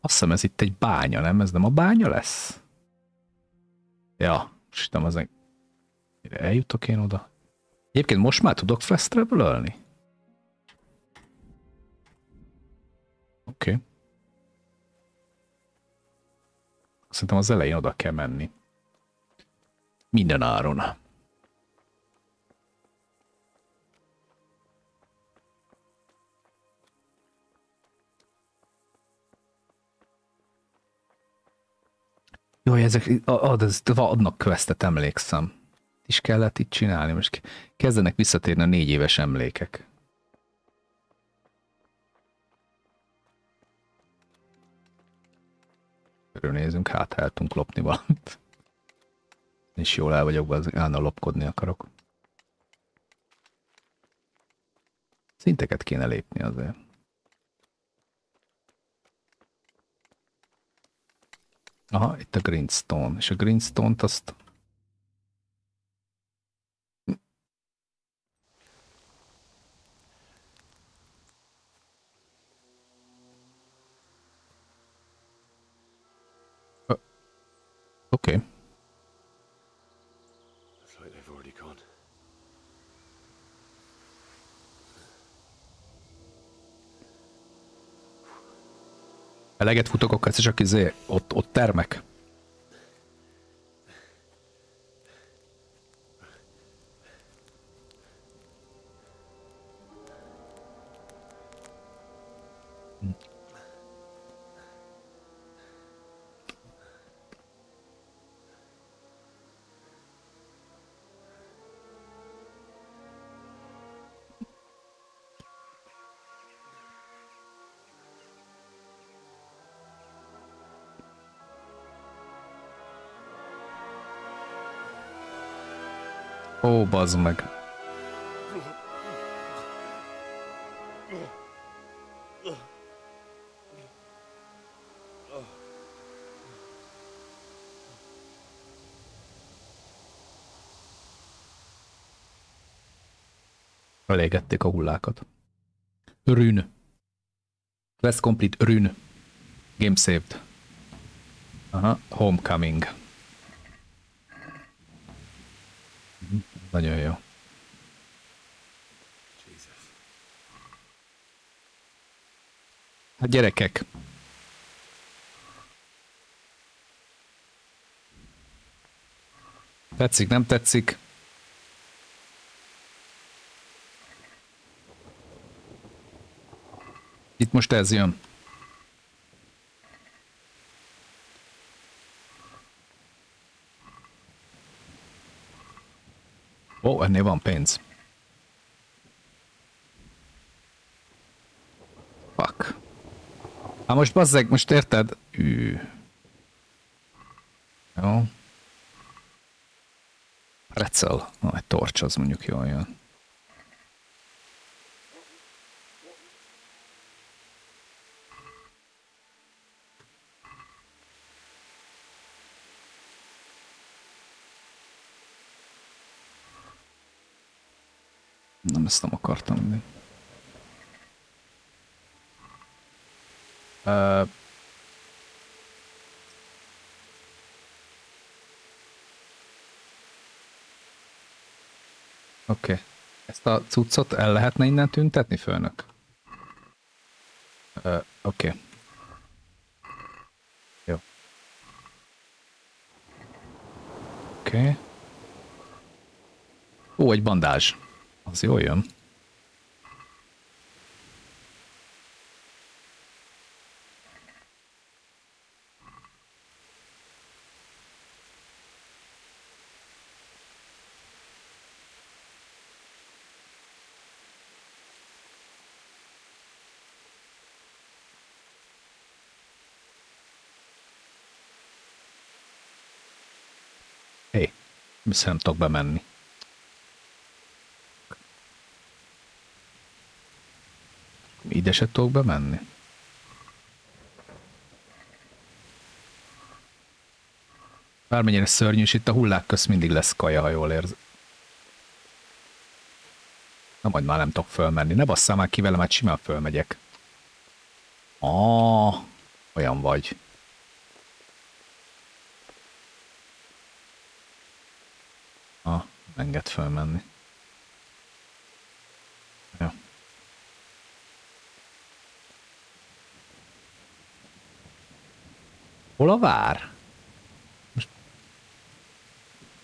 Azt hiszem ez itt egy bánya, nem? Ez nem a bánya lesz? Ja, Istenem, az egy... Eljutok én oda? Egyébként most már tudok fast travel-ölni? Oké. Szerintem az elején oda kell menni. Minden áron. Jaj, ezek adnak questet, emlékszem. Is kellett itt csinálni, most kezdenek visszatérni a 4 éves emlékek. Körülnézünk, hát el tudunk lopni valamit. És jól el vagyok, az állna lopkodni akarok. Szinteket kéne lépni azért. Aha, itt a greenstone. És a greenstone-t azt... Oké. Eleget futok, akkor ez csak ott termek. Ó, bazd meg. Elégették a hullákat. Rün. Quest complete, Rün. Game saved. Aha, homecoming. Nagyon jó. Hát gyerekek. Tetszik, nem tetszik? Itt most ez jön. Ó, ennél van pénz. Fuck. Hát most bazzeg, most érted? Jó. Pretzel. Egy torcs az mondjuk jól jön. Nem, ezt nem akartam mindig. Oké. Ezt a cuccot el lehetne innen tüntetni, főnök? Oké. Jó. Oké. Ó, egy bandázs. Az jól jön. Hé, viszont nem tudok bemenni. Ide se tudok bemenni. Bármennyire szörnyű, és itt a hullák közt mindig lesz kaja, ha jól érz. Na majd már nem tudok fölmenni. Ne basszál már ki velem, hát simán fölmegyek. Olyan vagy. Engedd fölmenni. Jó. Hol a vár? Most...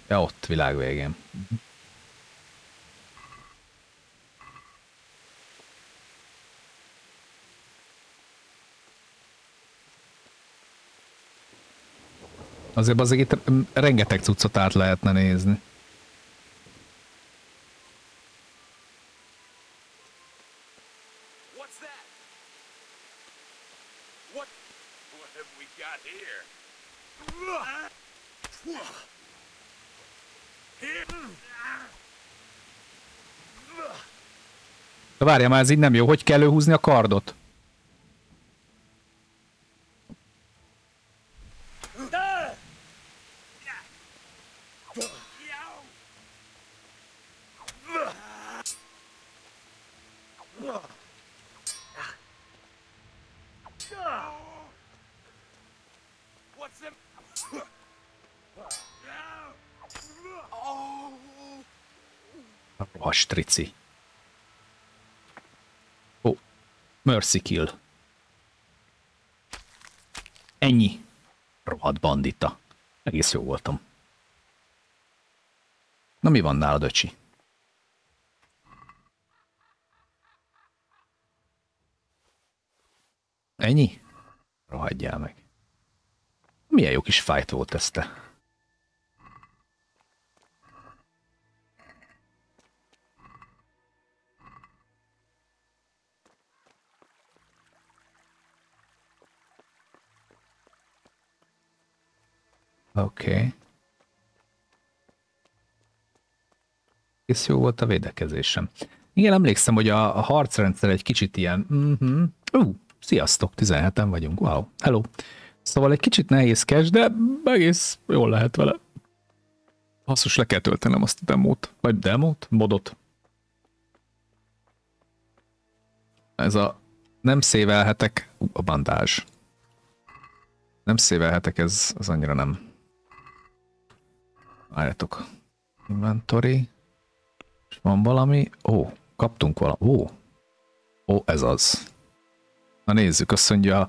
Ja, ott világ végén. Azért itt rengeteg cuccot át lehetne nézni. De várjál már, ez így nem jó. Hogy kell húzni a kardot? Rohas trici. Ó, mercy kill. Ennyi. Rohadt bandita. Egész jó voltam. Na mi van nálad, öcsi? Ennyi? Rohadjál meg. Milyen jó kis fight volt ez te. Oké. És jó volt a védekezésem. Igen, emlékszem, hogy a harcrendszer egy kicsit ilyen... Sziasztok, 17-en vagyunk. Wow, hello. Szóval egy kicsit nehézkes, de egész jól lehet vele. Basszus, le kell töltenem azt a demót. Vagy demót? Modot. Ez a... Nem szévelhetek... A bandázs. Nem szévelhetek, ez annyira nem... Várjátok. Inventory. És van valami? Kaptunk valami. Ez az. Na nézzük, azt mondja,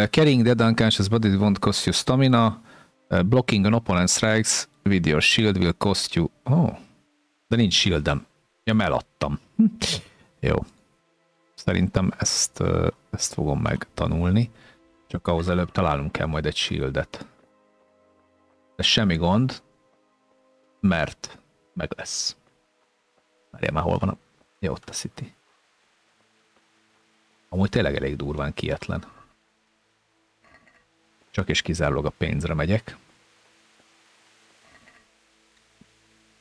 carrying dead unconscious body won't cost you stamina, blocking an opponent strikes with your shield will cost you... de nincs shieldem. Ja, eladtam. Jó. Szerintem ezt fogom megtanulni. Csak ahhoz előbb találnunk kell majd egy shieldet. De semmi gond, mert meg lesz. Várjál már, hol van a... Jó, ott a City. Amúgy tényleg elég durván kietlen. Csak és kizárólag a pénzre megyek.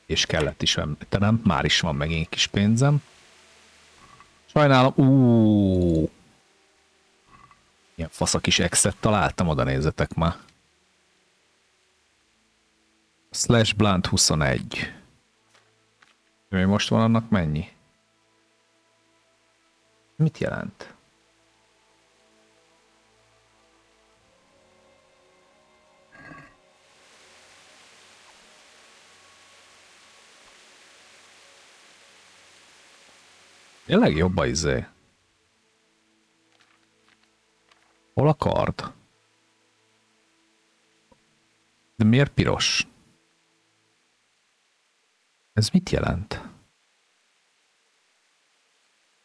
És kellett is említenem, már is van megint kis pénzem. Sajnálom, ilyen fasz a kis exet találtam, oda nézzetek már. Slash Blunt 21. Mi most van annak mennyi? Mit jelent? Tényleg jobb a izé. Hol a kard? De miért piros? Ez mit jelent?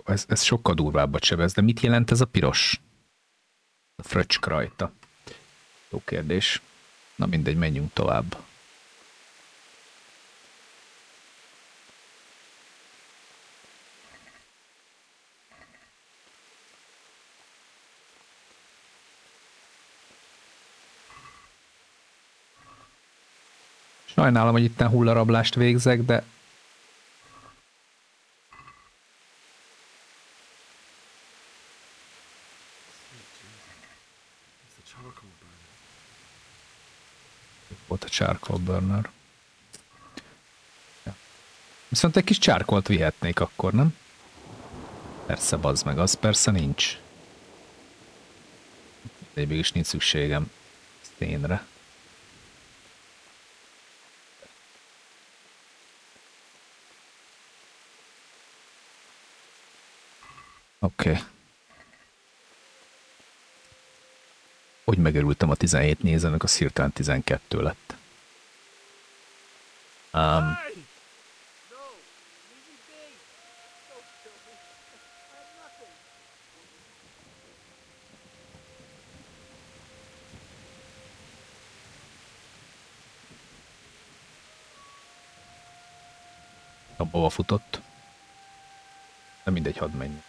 Ez sokkal durvábbat sebez, de mit jelent ez a piros? A fröccsk rajta. Jó kérdés. Na mindegy, menjünk tovább. Sajnálom, hogy itten hullarablást végzek, de... Volt a charcoal burner. Ja. Viszont egy kis csárkolt vihetnék akkor, nem? Persze, bazd meg, az persze nincs. De mégis nincs szükségem szénre. Oké. Hogy megörültem a 17 nézőnek, az hirtelen 12 lett. Abba futott. De mindegy, hadd menj.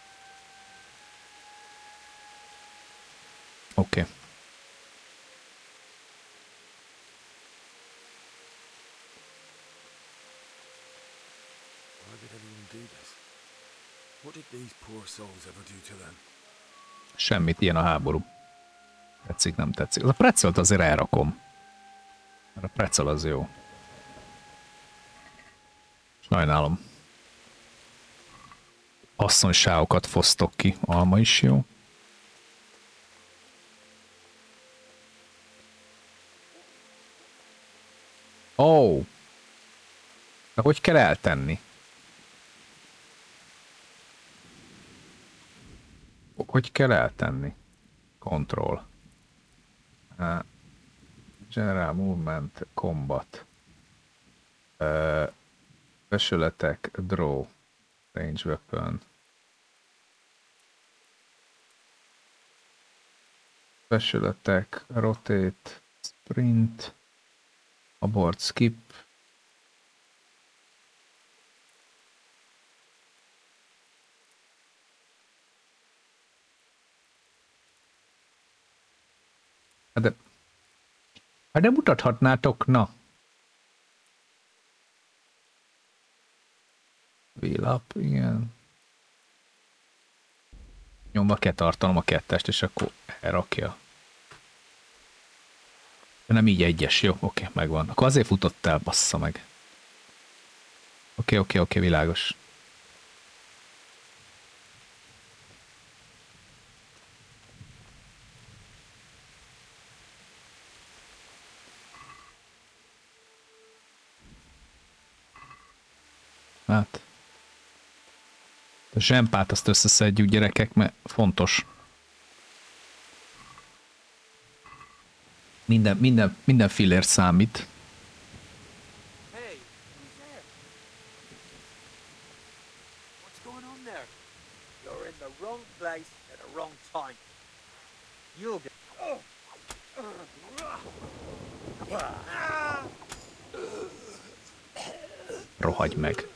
Oké. Semmit, ilyen a háború. Tetszik, nem tetszik. Az a precelt azért elrakom. Mert a precel az jó. Sajnálom. Asszonyságokat fosztok ki. Alma is jó. Ó! De hogy kell eltenni? Hogy kell eltenni? Control. General Movement, Combat. Special Attack, Draw. Range Weapon. Special Attack, Rotate, Sprint. Abort, Skip. De mutathatnátok, na. Wheel up, igen. Nyomva kell tartanom a kettest, és akkor elrakja. De nem így egyes, jó? Oké, megvan. Akkor azért futott el, bassza meg. Oké, világos. Hát. A zsempát azt összeszedjük, gyerekek, mert fontos. Minden fillér számít. Hey, who's there? What's going on there? You're in the wrong place at the wrong time. You'll get... Rohagy meg.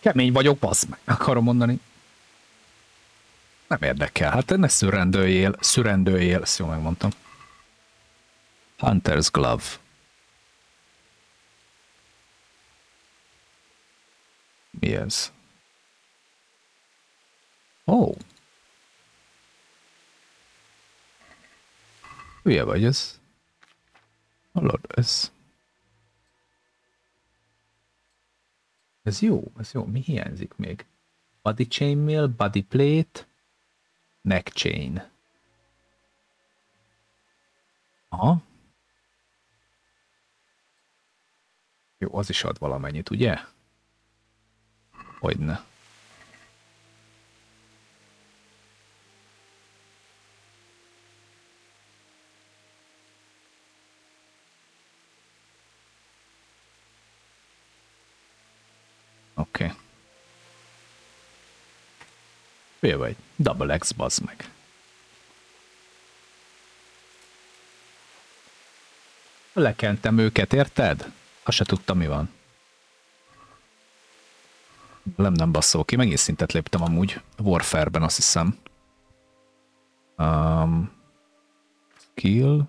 Kemény vagyok, bassz meg, akarom mondani. Nem érdekel. Hát ne szürendőjél, ezt jól megmondtam. Hunter's Glove. Mi ez? Ó. Hülye vagy ez? Hallod, ez... Ez jó, ez jó. Mi hiányzik még? Body chainmail, body plate, neck chain. Aha. Jó, az is ad valamennyit, ugye? Hogyne. Oké. Okay. Hülye vagy? Double X, bazd meg. Lekentem őket, érted? Azt se tudtam, mi van. Nem basszol ki, megint szintet léptem amúgy. Warfare-ben, azt hiszem. Skill.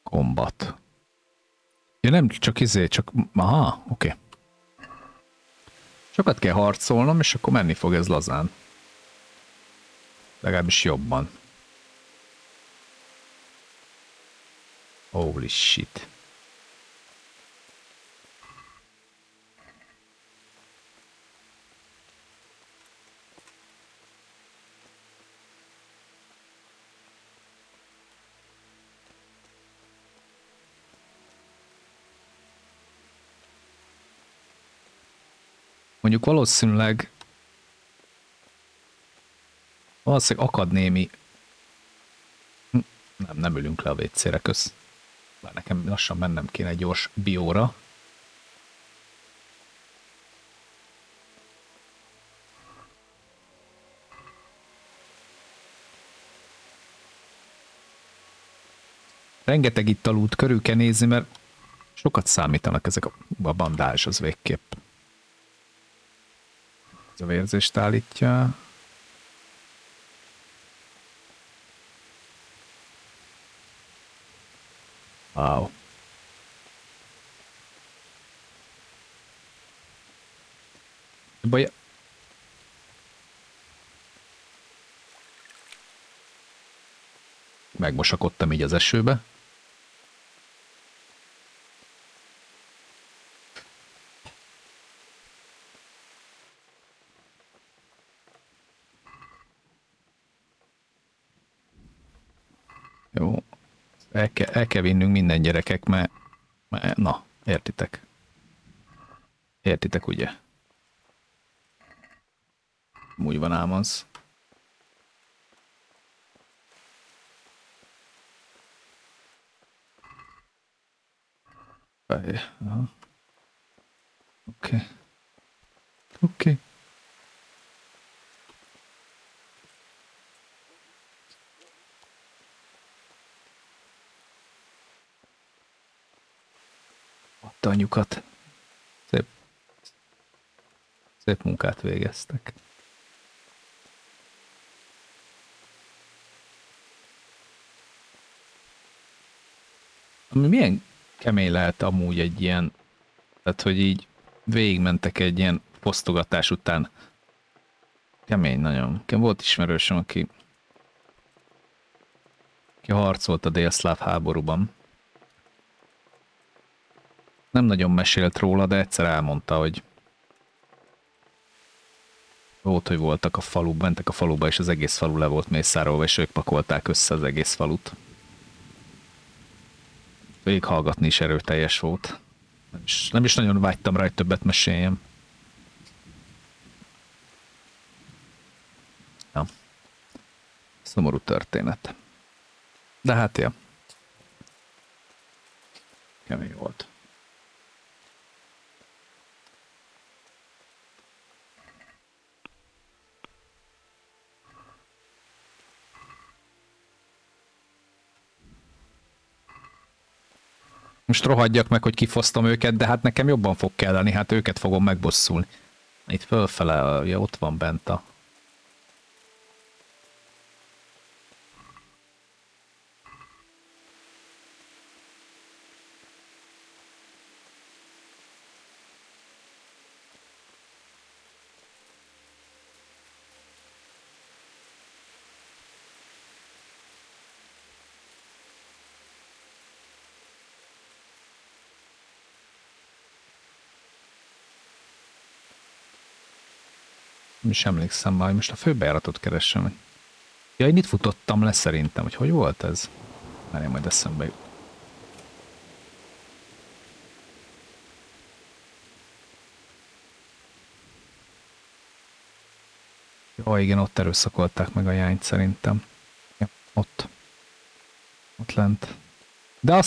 Combat. Ja, nem csak csak... Aha, oké. Okay. Sokat kell harcolnom, és akkor menni fog ez lazán. Legalábbis jobban. Holy shit. Mondjuk valószínűleg akad némi... Nem ülünk le a WC-re, kösz. Bár nekem lassan mennem kéne egy gyors bióra. Rengeteg italút körül kell nézni, mert sokat számítanak ezek a bandázs az végképp. Ez a vérzést állítja. Wow. Baj... Megmosakodtam így az esőbe. Jó. El kell vinnünk minden gyerekek, mert na, értitek. Értitek, ugye? Úgy van ám az. Oké. Oké. Adta anyukat. Szép munkát végeztek. Ami milyen kemény lehet amúgy egy ilyen, tehát hogy így végigmentek egy ilyen fosztogatás után. Kemény nagyon. Volt ismerősöm, aki harcolt a délszláv háborúban. Nem nagyon mesélt róla, de egyszer elmondta, hogy volt, hogy voltak a faluban, mentek a faluba, és az egész falu le volt mészárolva, és ők pakolták össze az egész falut. Végighallgatni is erőteljes volt. Nem is nagyon vágytam rá, hogy többet meséljem. Ja. Szomorú történet. De hát ja. Kemény volt. Most rohadjak meg, hogy kifosztom őket, de hát nekem jobban fog kelleni, hát őket fogom megbosszulni. Itt fölfele, ja, ott van bent a... Nem is emlékszem már, most a főbejáratot keresem. Ja, én itt futottam le szerintem, hogy volt ez? Már én majd eszembe jut. Jó, igen, ott erőszakolták meg a jányt szerintem. Ja, ott. Ott lent. De a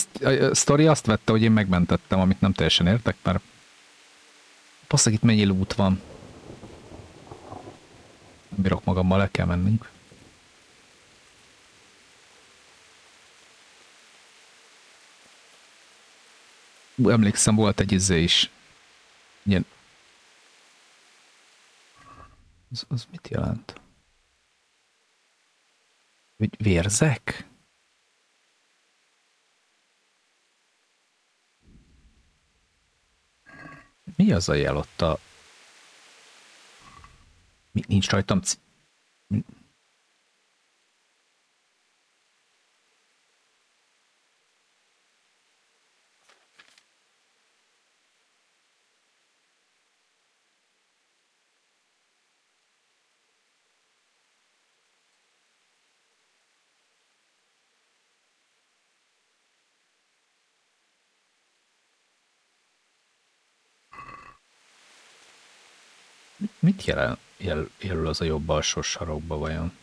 sztori azt vette, hogy én megmentettem, amit nem teljesen értek, mert passzak, itt mennyi loot van. Nem bírok magammal, le kell mennünk. Emlékszem, volt egy izé is. Ilyen... Az mit jelent? Hogy vérzek? Mi az a jel ott a... Nincs rajtam Mit jelöl az a jobb alsó sarokba vajon?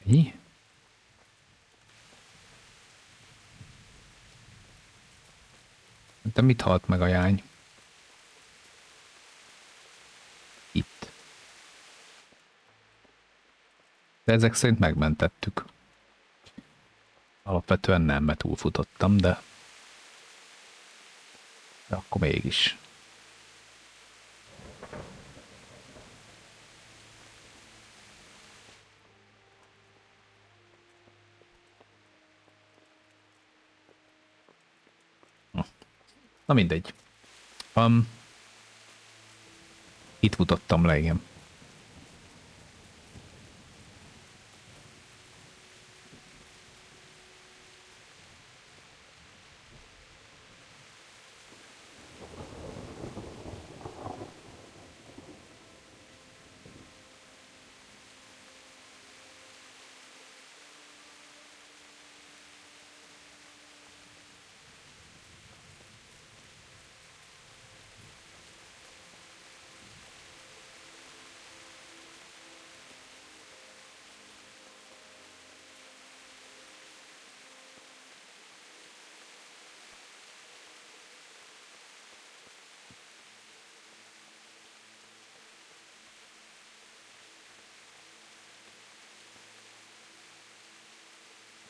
Mi? De mit halt meg a jány? Itt. De ezek szerint megmentettük. Alapvetően nem, mert túlfutottam, de akkor mégis. Na mindegy. Itt futottam le, igen.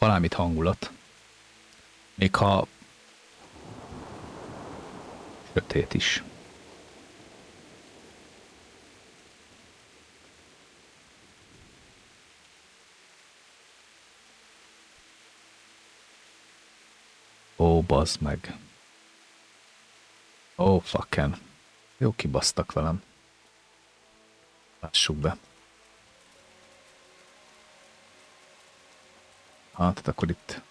Valamit hangulat. Még ha sötét is. Ó, bazd meg. Ó, fucken. Jó, kibasztak velem. Lássuk be. Hát akkor itt.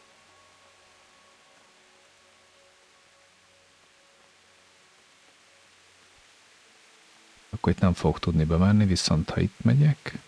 Akkor itt nem fogok tudni bemenni, viszont ha itt megyek.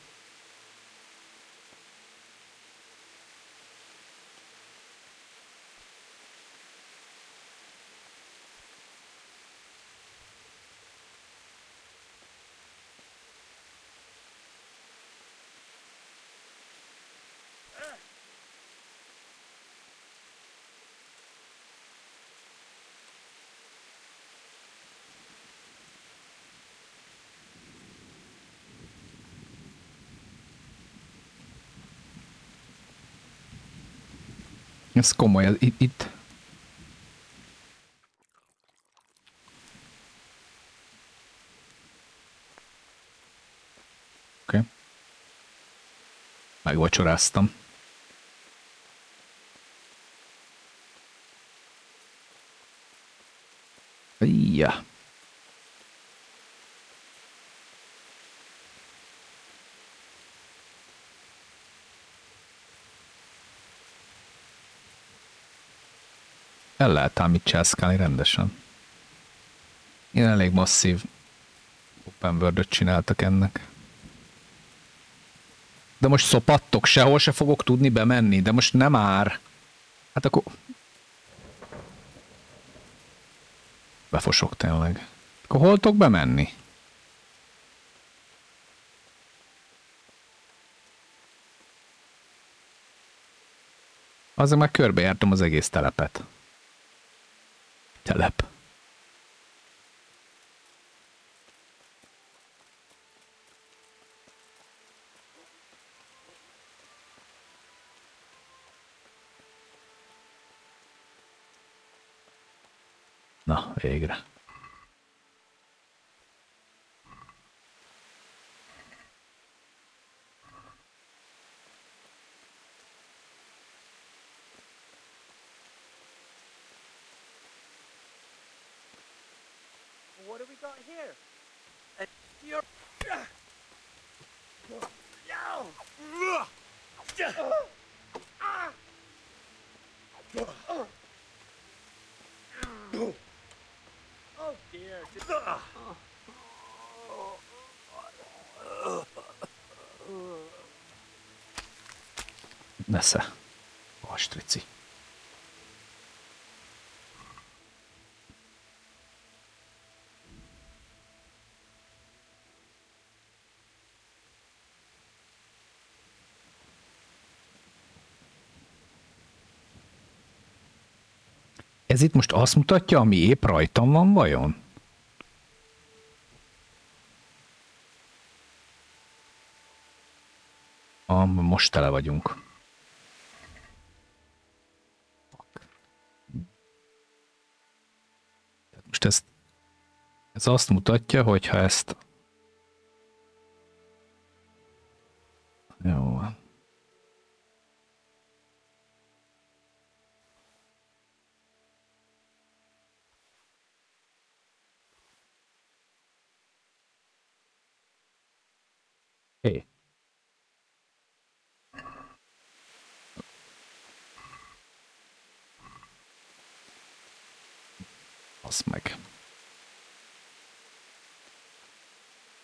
Ez komoly, itt. Oké. Megvacsoráztam. Ja. El lehet ám itt császkálni rendesen. Én elég masszív open world-öt csináltak ennek. De most szopattok, sehol se fogok tudni bemenni, de most nem ár. Hát akkor... Befosok tényleg. Akkor hol tudok bemenni? Azért már körbejártam az egész telepet. Telep. Na, végre. What do we got here? You're... Oh dear. Nesze. Astrici. Ez itt most azt mutatja, ami épp rajtam van, vajon? Most tele vagyunk. Most ez azt mutatja, hogy ha ezt... Jó van. Hé. Az meg.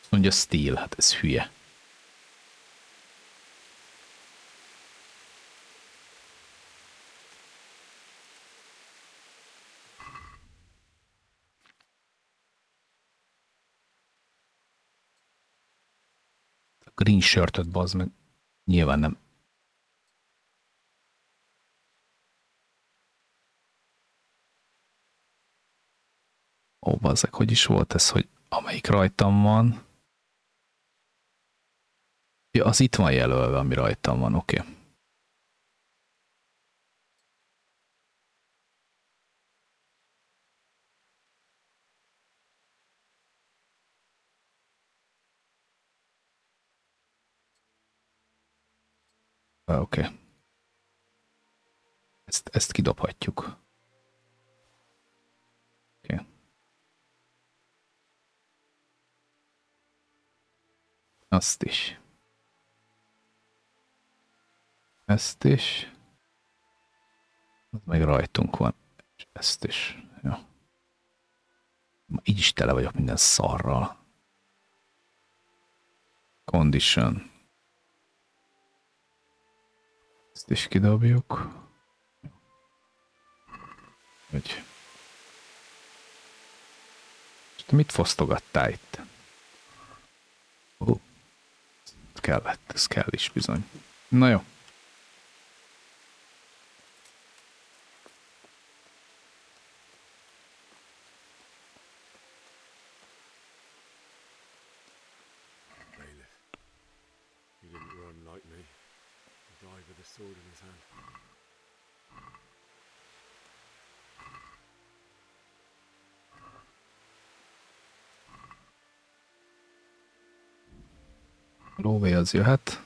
Azt mondja Steel, hát ez hülye. A green shirtöt bazd meg. Nyilván nem. Ó, bazzeg, hogy is volt ez, hogy amelyik rajtam van. Ja, az itt van jelölve, ami rajtam van, oké. Oké. Ezt kidobhatjuk. Oké. Azt is. Ezt is. Az meg rajtunk van. És ezt is. Jó. Így is tele vagyok minden szarral. Condition. Ezt is kidobjuk. Úgy. És te mit fosztogattál itt? Kellett, ez kell is bizony. Na jó. Bailiff, he didn't run like me. He died with a sword in his hand. Lóvé az jöhet.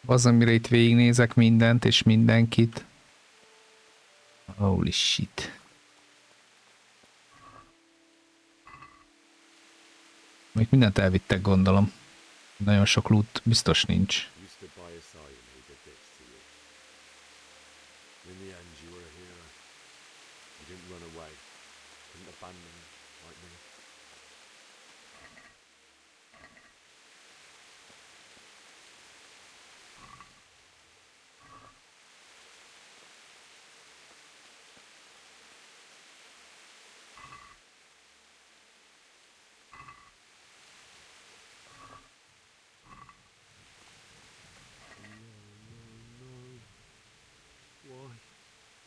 Az, amire itt végignézek mindent és mindenkit. Holy shit. Még mindent elvittek, gondolom. Nagyon sok loot biztos nincs.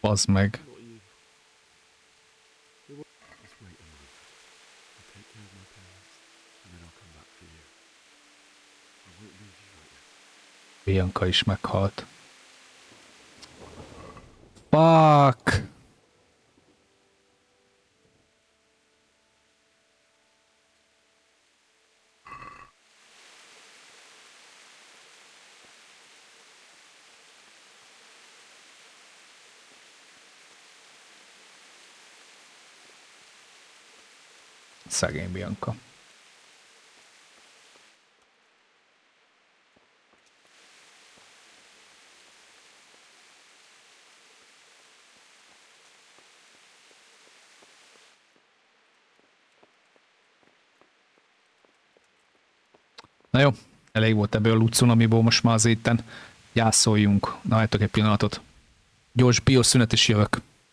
Bazd meg. Bianca is meghalt. Fuck! Szegény Bianca. Na jó, elég volt ebből a lucunamiból, most már az itten gyászoljunk. Na, hagytok egy pillanatot. Gyors bioszünet és jövök.